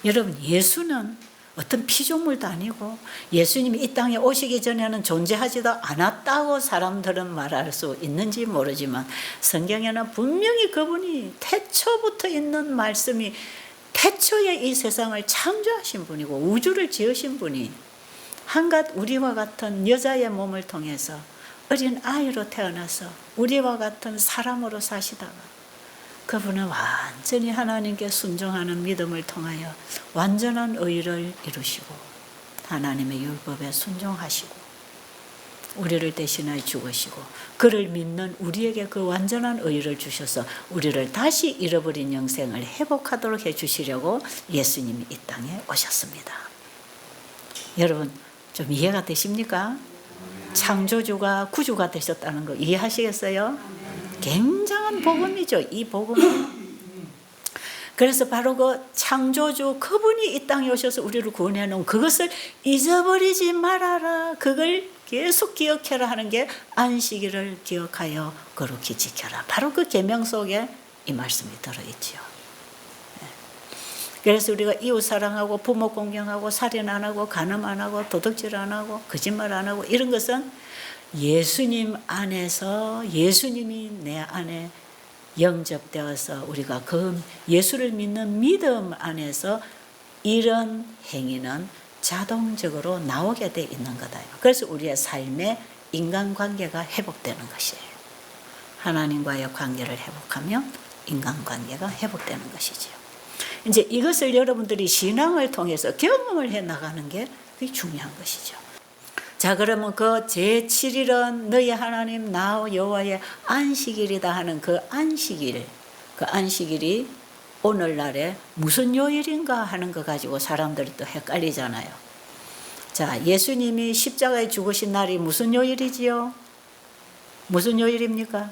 S1: 여러분, 예수는 어떤 피조물도 아니고 예수님이 이 땅에 오시기 전에는 존재하지도 않았다고 사람들은 말할 수 있는지 모르지만 성경에는 분명히 그분이 태초부터 있는 말씀이 태초에 이 세상을 창조하신 분이고 우주를 지으신 분이 한갓 우리와 같은 여자의 몸을 통해서 어린 아이로 태어나서 우리와 같은 사람으로 사시다가 그분은 완전히 하나님께 순종하는 믿음을 통하여 완전한 의를 이루시고 하나님의 율법에 순종하시고 우리를 대신하여 죽으시고 그를 믿는 우리에게 그 완전한 의를 주셔서 우리를 다시 잃어버린 영생을 회복하도록 해주시려고 예수님이 이 땅에 오셨습니다. 여러분 좀 이해가 되십니까? 창조주가 구주가 되셨다는 거 이해하시겠어요? 굉장한 복음이죠. 이 복음은. 그래서 바로 그 창조주 그분이 이 땅에 오셔서 우리를 구원해 놓은 그것을 잊어버리지 말아라. 그걸 계속 기억해라 하는 게 안식일을 기억하여 거룩히 지켜라. 바로 그 계명 속에 이 말씀이 들어있지요. 그래서 우리가 이웃 사랑하고 부모 공경하고 살인 안 하고 간음 안 하고 도둑질 안 하고 거짓말 안 하고 이런 것은 예수님 안에서 예수님이 내 안에 영접되어서 우리가 그 예수를 믿는 믿음 안에서 이런 행위는 자동적으로 나오게 돼 있는 거다. 그래서 우리의 삶의 인간관계가 회복되는 것이에요. 하나님과의 관계를 회복하면 인간관계가 회복되는 것이지요. 이제 이것을 여러분들이 신앙을 통해서 경험을 해 나가는 게 그게 중요한 것이죠. 자, 그러면 그 제7일은 너희 하나님 나 여호와의 안식일이다 하는 그 안식일이 오늘날에 무슨 요일인가 하는 거 가지고 사람들이 또 헷갈리잖아요. 자, 예수님이 십자가에 죽으신 날이 무슨 요일이지요? 무슨 요일입니까?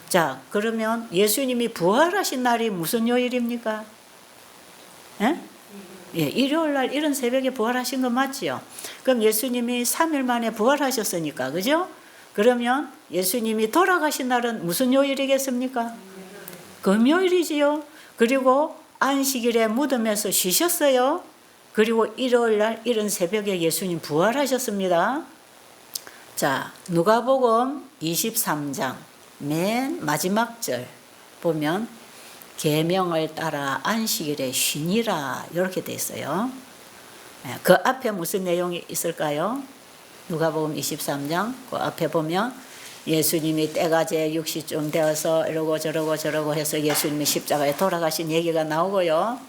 S1: 자, 그러면 예수님이 부활하신 날이 무슨 요일입니까? 일요일 날 이른 새벽에 부활하신 거 맞지요? 그럼 예수님이 3일 만에 부활하셨으니까, 그죠? 그러면 예수님이 돌아가신 날은 무슨 요일이겠습니까? 금요일이지요. 그리고 안식일에 무덤에서 쉬셨어요. 그리고 일요일 날 이른 새벽에 예수님 부활하셨습니다. 자, 누가복음 23장 맨 마지막 절 보면 계명을 따라 안식일에 쉬니라 이렇게 돼 있어요. 그 앞에 무슨 내용이 있을까요? 누가복음 23장 그 앞에 보면 예수님이 때가 제 60쯤 되어서 이러고 저러고 해서 예수님이 십자가에 돌아가신 얘기가 나오고요.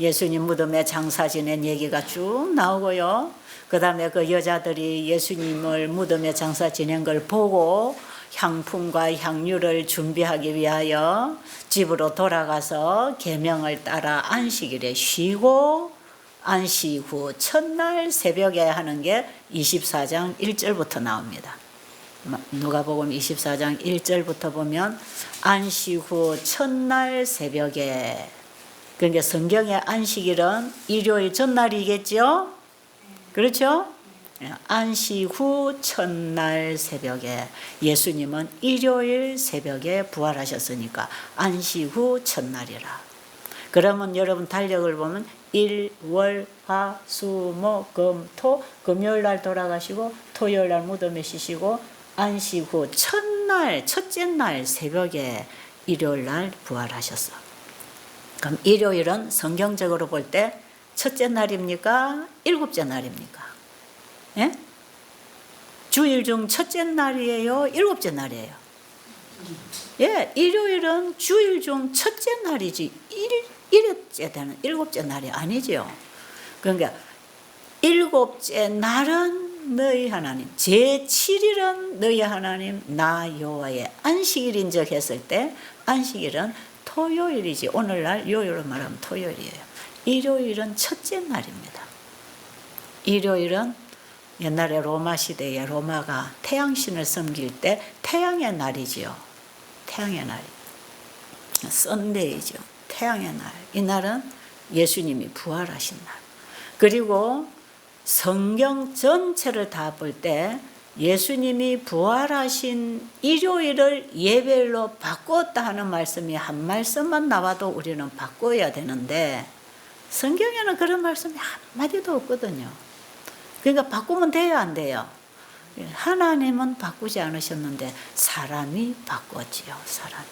S1: 예수님 무덤에 장사 지낸 얘기가 쭉 나오고요. 그 다음에 그 여자들이 예수님을 무덤에 장사 지낸 걸 보고 향품과 향유를 준비하기 위하여 집으로 돌아가서 계명을 따라 안식일에 쉬고 안식 후 첫날 새벽에 하는 게 24장 1절부터 나옵니다. 누가복음 24장 1절부터 보면 안식 후 첫날 새벽에, 그러니까 성경의 안식일은 일요일 전날이겠죠? 그렇죠? 안식 후 첫날 새벽에, 예수님은 일요일 새벽에 부활하셨으니까 안식 후 첫날이라. 그러면 여러분 달력을 보면 일, 월, 화, 수, 목, 금, 토, 금요일 날 돌아가시고 토요일 날 무덤에 쉬시고 안식 후 첫날, 첫째 날 새벽에 일요일 날 부활하셨어. 그럼 일요일은 성경적으로 볼 때 첫째 날입니까? 일곱째 날입니까? 예? 주일 중 첫째 날이에요? 일곱째 날이에요? 예, 일요일은 주일 중 첫째 날이지 일일째 되는 일곱째 날이 아니죠. 그러니까 일곱째 날은 너희 하나님, 제7일은 너희 하나님 나 여호와의 안식일인적 했을 때 안식일은 토요일이지. 오늘날 요일로 말하면 토요일이에요. 일요일은 첫째 날입니다. 일요일은 옛날에 로마 시대에 로마가 태양신을 섬길 때 태양의 날이지요. 태양의 날. 썬데이죠. 태양의 날. 이 날은 예수님이 부활하신 날. 그리고 성경 전체를 다 볼 때 예수님이 부활하신 일요일을 예배일로 바꾸었다 하는 말씀이 한 말씀만 나와도 우리는 바꿔야 되는데 성경에는 그런 말씀이 한마디도 없거든요. 그러니까 바꾸면 돼요, 안 돼요? 하나님은 바꾸지 않으셨는데 사람이 바꿨지요, 사람이.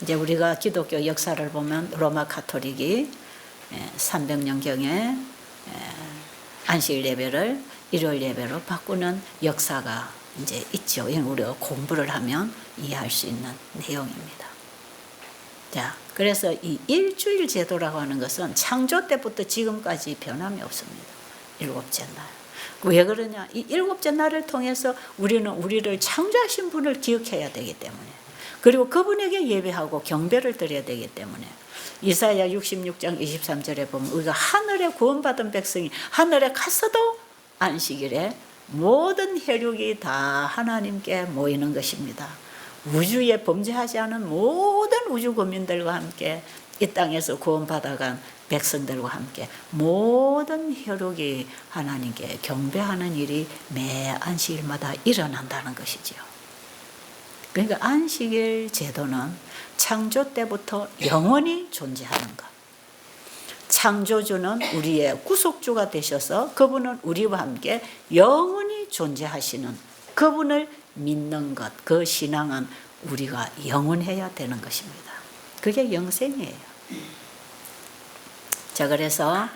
S1: 이제 우리가 기독교 역사를 보면 로마 가톨릭이 300년경에 안식일 예배를 일요일 예배로 바꾸는 역사가 이제 있죠. 우리가 공부를 하면 이해할 수 있는 내용입니다. 자, 그래서 이 일주일 제도라고 하는 것은 창조 때부터 지금까지 변함이 없습니다. 일곱째 날. 왜 그러냐? 이 일곱째 날을 통해서 우리는 우리를 창조하신 분을 기억해야 되기 때문에, 그리고 그분에게 예배하고 경배를 드려야 되기 때문에, 이사야 66장 23절에 보면 우리가 하늘에 구원받은 백성이 하늘에 갔어도 안식일에 모든 혈육이 다 하나님께 모이는 것입니다. 우주에 범죄하지 않은 모든 우주 국민들과 함께 이 땅에서 구원받아간 백성들과 함께 모든 혈육이 하나님께 경배하는 일이 매 안식일마다 일어난다는 것이지요. 그러니까 안식일 제도는 창조 때부터 영원히 존재하는 것. 창조주는 우리의 구속주가 되셔서 그분은 우리와 함께 영원히 존재하시는 그분을 믿는 것, 그 신앙은 우리가 영원해야 되는 것입니다. 그게 영생이에요. 자, 그래서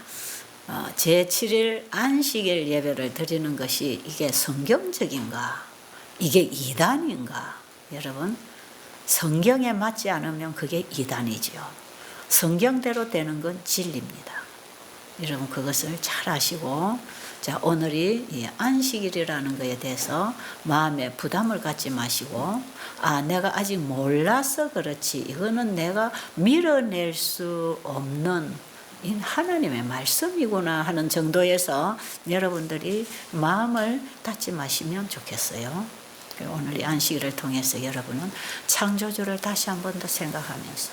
S1: 제7일 안식일 예배를 드리는 것이 이게 성경적인가? 이게 이단인가? 여러분, 성경에 맞지 않으면 그게 이단이지요. 성경대로 되는 건 진리입니다. 여러분 그것을 잘 아시고, 자, 오늘이 이 안식일이라는 것에 대해서 마음에 부담을 갖지 마시고, 내가 아직 몰라서 그렇지, 이거는 내가 밀어낼 수 없는 하나님의 말씀이구나 하는 정도에서 여러분들이 마음을 닫지 마시면 좋겠어요. 오늘 이 안식일을 통해서 여러분은 창조주를 다시 한 번 더 생각하면서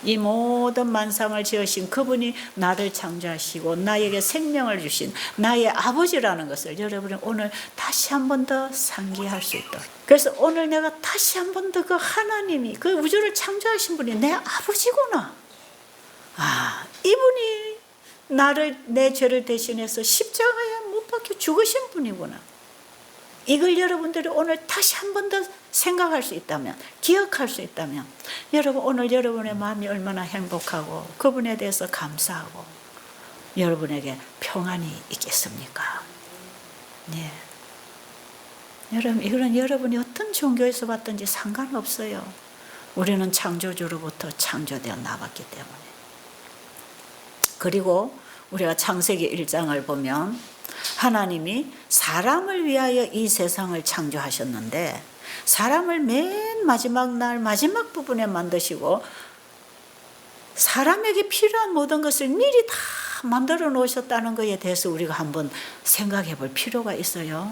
S1: 이 모든 만상을 지으신 그분이 나를 창조하시고 나에게 생명을 주신 나의 아버지라는 것을 여러분이 오늘 다시 한 번 더 상기할 수 있도록. 그래서 오늘 내가 다시 한 번 더 그 하나님이, 그 우주를 창조하신 분이 내 아버지구나. 이분이 나를, 내 죄를 대신해서 십자가에 못 박혀 죽으신 분이구나. 이걸 여러분들이 오늘 다시 한 번 더 생각할 수 있다면, 기억할 수 있다면, 여러분 오늘 여러분의 마음이 얼마나 행복하고 그분에 대해서 감사하고 여러분에게 평안이 있겠습니까? 네. 여러분, 이거는 여러분이 어떤 종교에서 왔든지 상관없어요. 우리는 창조주로부터 창조되어 나왔기 때문에. 그리고 우리가 창세기 1장을 보면 하나님이 사람을 위하여 이 세상을 창조하셨는데 사람을 맨 마지막 날 마지막 부분에 만드시고 사람에게 필요한 모든 것을 미리 다 만들어 놓으셨다는 것에 대해서 우리가 한번 생각해 볼 필요가 있어요.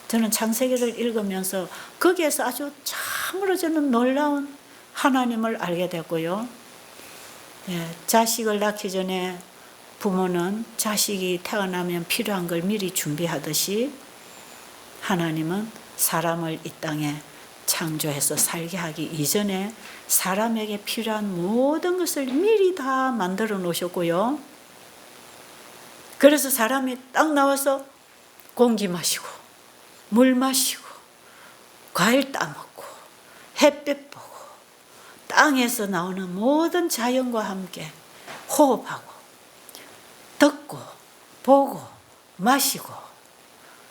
S1: 저는 창세기를 읽으면서 거기에서 아주 참으로 저는 놀라운 하나님을 알게 됐고요. 자식을 낳기 전에 부모는 자식이 태어나면 필요한 걸 미리 준비하듯이 하나님은 사람을 이 땅에 창조해서 살게 하기 이전에 사람에게 필요한 모든 것을 미리 다 만들어 놓으셨고요. 그래서 사람이 딱 나와서 공기 마시고 물 마시고 과일 따먹고 햇빛 보고 땅에서 나오는 모든 자연과 함께 호흡하고 듣고 보고 마시고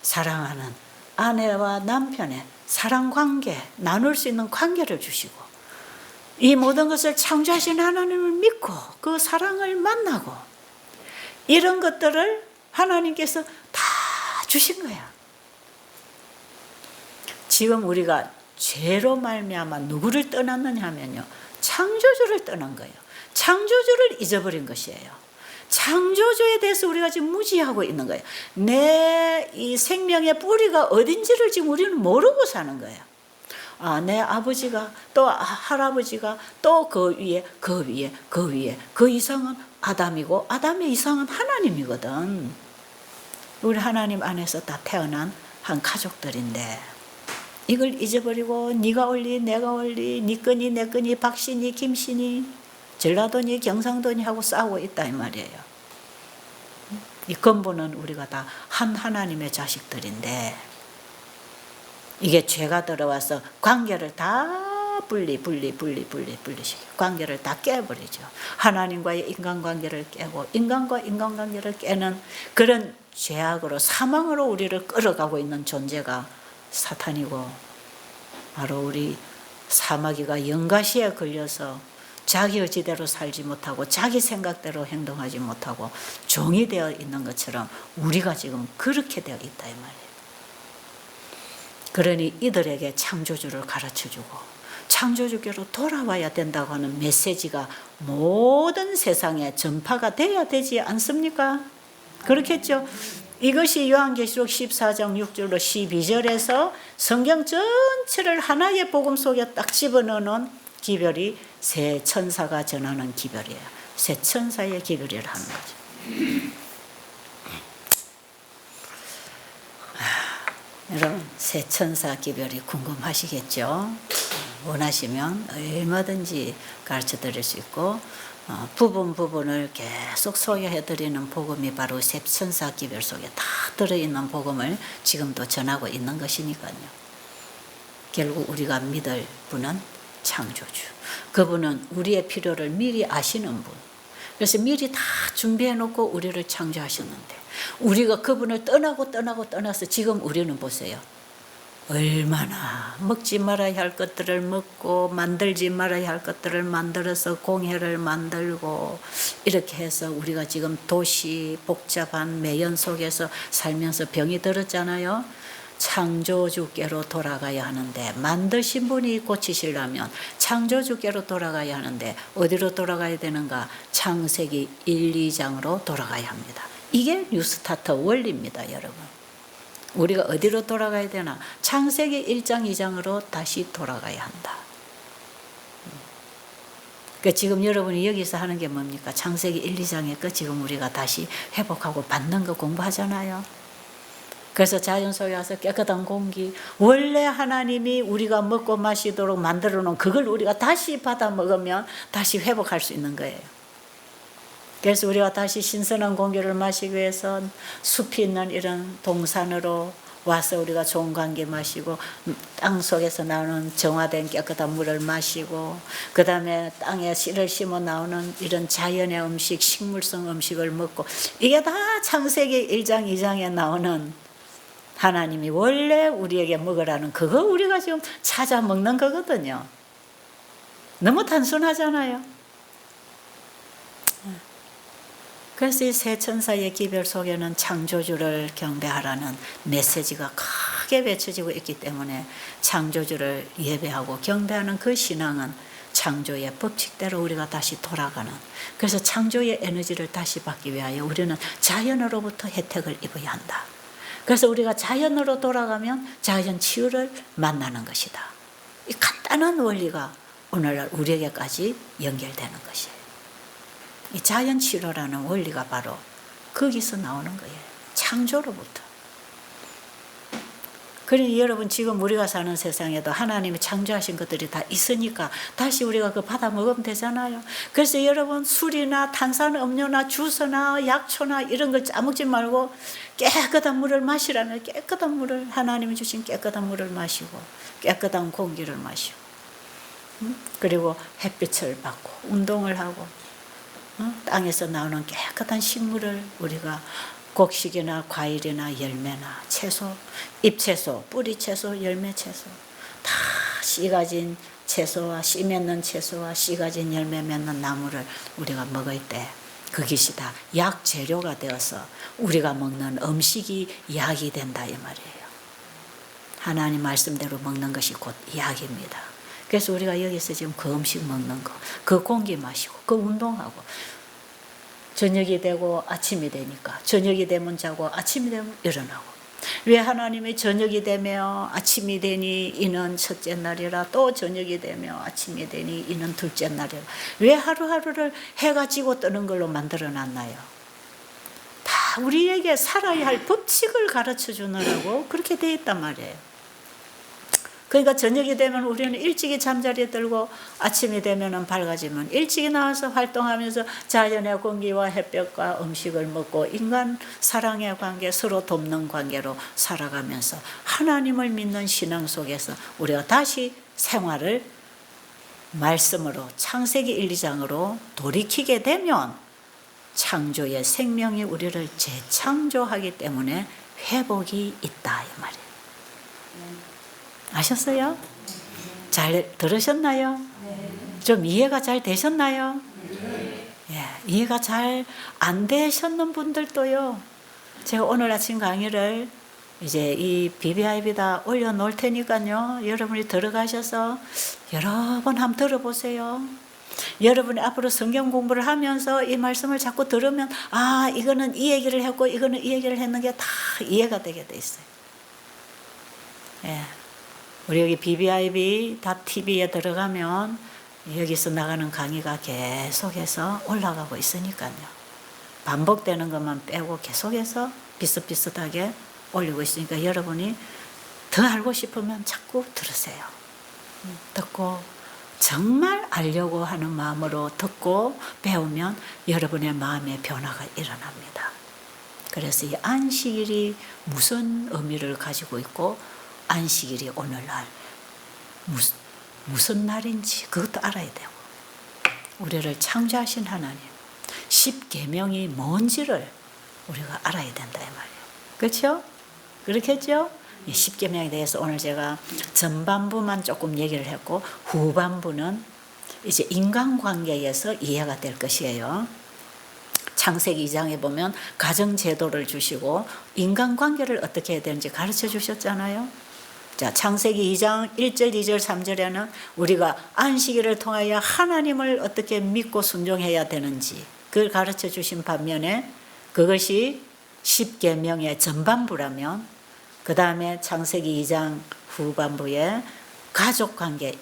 S1: 사랑하는 아내와 남편의 사랑관계, 나눌 수 있는 관계를 주시고 이 모든 것을 창조하신 하나님을 믿고 그 사랑을 만나고 이런 것들을 하나님께서 다 주신 거야. 지금 우리가 죄로 말미암아 누구를 떠났느냐 하면요, 창조주를 떠난 거예요. 창조주를 잊어버린 것이에요. 창조주에 대해서 우리가 지금 무지하고 있는 거예요. 내 이 생명의 뿌리가 어딘지를 지금 우리는 모르고 사는 거예요. 내 아버지가 또 할아버지가 또 그 위에 그 위에 그 위에 그 이상은 아담이고 아담의 이상은 하나님이거든. 우리 하나님 안에서 다 태어난 한 가족들인데 이걸 잊어버리고 네가 올리 내가 올리 네 거니 내 거니 박씨니 김씨니 전라도니 경상도니 하고 싸우고 있다 이 말이에요. 이 근본은 우리가 다 한 하나님의 자식들인데 이게 죄가 들어와서 관계를 다 분리시켜 관계를 다 깨버리죠. 하나님과의 인간관계를 깨고 인간과 인간관계를 깨는 그런 죄악으로 사망으로 우리를 끌어가고 있는 존재가 사탄이고 바로 우리 사마귀가 연가시에 걸려서 자기 의지대로 살지 못하고 자기 생각대로 행동하지 못하고 종이 되어 있는 것처럼 우리가 지금 그렇게 되어 있다 이 말이에요. 그러니 이들에게 창조주를 가르쳐주고 창조주께로 돌아와야 된다고 하는 메시지가 모든 세상에 전파가 돼야 되지 않습니까? 그렇겠죠? 이것이 요한계시록 14장 6절로 12절에서 성경 전체를 하나의 복음 속에 딱 집어넣는 기별이 새 천사가 전하는 기별이에요. 새 천사의 기별을 하는 거죠. 여러분, 새 천사 기별이 궁금하시겠죠? 원하시면 얼마든지 가르쳐 드릴 수 있고 부분을 계속 소개해 드리는 복음이 바로 새 천사 기별 속에 다 들어있는 복음을 지금도 전하고 있는 것이니까요. 결국 우리가 믿을 분은 창조주. 그분은 우리의 필요를 미리 아시는 분. 그래서 미리 다 준비해 놓고 우리를 창조하셨는데 우리가 그분을 떠나서 지금 우리는 보세요. 얼마나 먹지 말아야 할 것들을 먹고 만들지 말아야 할 것들을 만들어서 공해를 만들고 이렇게 해서 우리가 지금 도시 복잡한 매연 속에서 살면서 병이 들었잖아요. 창조주께로 돌아가야 하는데 만드신 분이 고치시려면 창조주께로 돌아가야 하는데 어디로 돌아가야 되는가? 창세기 1, 2장으로 돌아가야 합니다. 이게 뉴스타터 원리입니다, 여러분. 우리가 어디로 돌아가야 되나? 창세기 1장, 2장으로 다시 돌아가야 한다. 그러니까 지금 여러분이 여기서 하는 게 뭡니까? 창세기 1, 2장에 거 지금 우리가 다시 회복하고 받는 거 공부하잖아요. 그래서 자연 속에 와서 깨끗한 공기, 원래 하나님이 우리가 먹고 마시도록 만들어 놓은 그걸 우리가 다시 받아 먹으면 다시 회복할 수 있는 거예요. 그래서 우리가 다시 신선한 공기를 마시기 위해서 숲이 있는 이런 동산으로 와서 우리가 좋은 공기 마시고 땅 속에서 나오는 정화된 깨끗한 물을 마시고 그 다음에 땅에 씨를 심어 나오는 이런 자연의 음식, 식물성 음식을 먹고 이게 다 창세기 1장, 2장에 나오는 하나님이 원래 우리에게 먹으라는 그거 우리가 지금 찾아 먹는 거거든요. 너무 단순하잖아요. 그래서 이 세 천사의 기별 속에는 창조주를 경배하라는 메시지가 크게 외쳐지고 있기 때문에 창조주를 예배하고 경배하는 그 신앙은 창조의 법칙대로 우리가 다시 돌아가는, 그래서 창조의 에너지를 다시 받기 위하여 우리는 자연으로부터 혜택을 입어야 한다. 그래서 우리가 자연으로 돌아가면 자연 치유를 만나는 것이다. 이 간단한 원리가 오늘날 우리에게까지 연결되는 것이에요. 이 자연 치료라는 원리가 바로 거기서 나오는 거예요. 창조로부터. 그러니 여러분 지금 우리가 사는 세상에도 하나님이 창조하신 것들이 다 있으니까 다시 우리가 그 받아 먹으면 되잖아요. 그래서 여러분 술이나 탄산음료나 주스나 약초나 이런 걸 짜먹지 말고 깨끗한 물을 마시라면 깨끗한 물을, 하나님이 주신 깨끗한 물을 마시고 깨끗한 공기를 마시고, 그리고 햇빛을 받고 운동을 하고, 땅에서 나오는 깨끗한 식물을 우리가 곡식이나 과일이나 열매나 채소, 잎채소, 뿌리채소, 열매채소 다 씨 가진 채소와 씨 맺는 채소와 씨 가진 열매 맺는 나무를 우리가 먹을 때 그것이 다 약 재료가 되어서 우리가 먹는 음식이 약이 된다 이 말이에요. 하나님 말씀대로 먹는 것이 곧 약입니다. 그래서 우리가 여기서 지금 그 음식 먹는 거, 그 공기 마시고, 그 운동하고, 저녁이 되고 아침이 되니까 저녁이 되면 자고 아침이 되면 일어나고. 왜 하나님이 저녁이 되며 아침이 되니 이는 첫째 날이라, 또 저녁이 되며 아침이 되니 이는 둘째 날이라. 왜 하루하루를 해가 지고 뜨는 걸로 만들어 놨나요? 다 우리에게 살아야 할 법칙을 가르쳐 주느라고 그렇게 돼 있단 말이에요. 그러니까 저녁이 되면 우리는 일찍이 잠자리에 들고 아침이 되면 밝아지면 일찍이 나와서 활동하면서 자연의 공기와 햇볕과 음식을 먹고 인간 사랑의 관계, 서로 돕는 관계로 살아가면서 하나님을 믿는 신앙 속에서 우리가 다시 생활을 말씀으로 창세기 1, 2장으로 돌이키게 되면 창조의 생명이 우리를 재창조하기 때문에 회복이 있다 이 말이에요. 아셨어요? 잘 들으셨나요? 좀 이해가 잘 되셨나요? 예, 이해가 잘 안 되셨는 분들도요, 제가 오늘 아침 강의를 이제 이 BBIB다 올려놓을 테니까요, 여러분이 들어가셔서 여러 번 한번 들어보세요. 여러분이 앞으로 성경 공부를 하면서 이 말씀을 자꾸 들으면 아, 이거는 이 얘기를 했고 이거는 이 얘기를 했는 게 다 이해가 되게 돼 있어요. 예. 우리 여기 BBIB.tv에 들어가면 여기서 나가는 강의가 계속해서 올라가고 있으니까요. 반복되는 것만 빼고 계속해서 비슷비슷하게 올리고 있으니까 여러분이 더 알고 싶으면 자꾸 들으세요. 듣고 정말 알려고 하는 마음으로 듣고 배우면 여러분의 마음의 변화가 일어납니다. 그래서 이 안식일이 무슨 의미를 가지고 있고 안식일이 오늘날 무슨 날인지 그것도 알아야 되고, 우리를 창조하신 하나님 10계명이 뭔지를 우리가 알아야 된다 이 말이에요. 그렇죠? 그렇겠죠? 이 10계명에 대해서 오늘 제가 전반부만 조금 얘기를 했고 후반부는 이제 인간관계에서 이해가 될 것이에요. 창세기 2장에 보면 가정제도를 주시고 인간관계를 어떻게 해야 되는지 가르쳐 주셨잖아요. 자, 창세기 2장 1절, 2절, 3절에는 우리가 안식일을 통하여 하나님을 어떻게 믿고 순종해야 되는지 그걸 가르쳐 주신 반면에 그것이 10계명의 전반부라면 그 다음에 창세기 2장 후반부에 가족관계,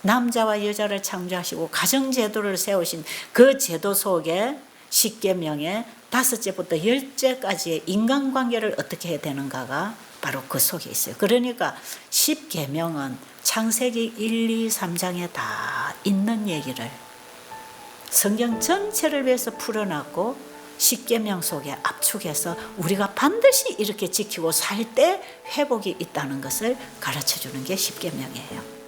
S1: 남자와 여자를 창조하시고 가정제도를 세우신 그 제도 속에 10계명의 5제부터 10제까지의 인간관계를 어떻게 해야 되는가가 바로 그 속에 있어요. 그러니까 10계명은 창세기 1, 2, 3장에 다 있는 얘기를 성경 전체를 위해서 풀어놨고 10계명 속에 압축해서 우리가 반드시 이렇게 지키고 살 때 회복이 있다는 것을 가르쳐주는 게 10계명이에요.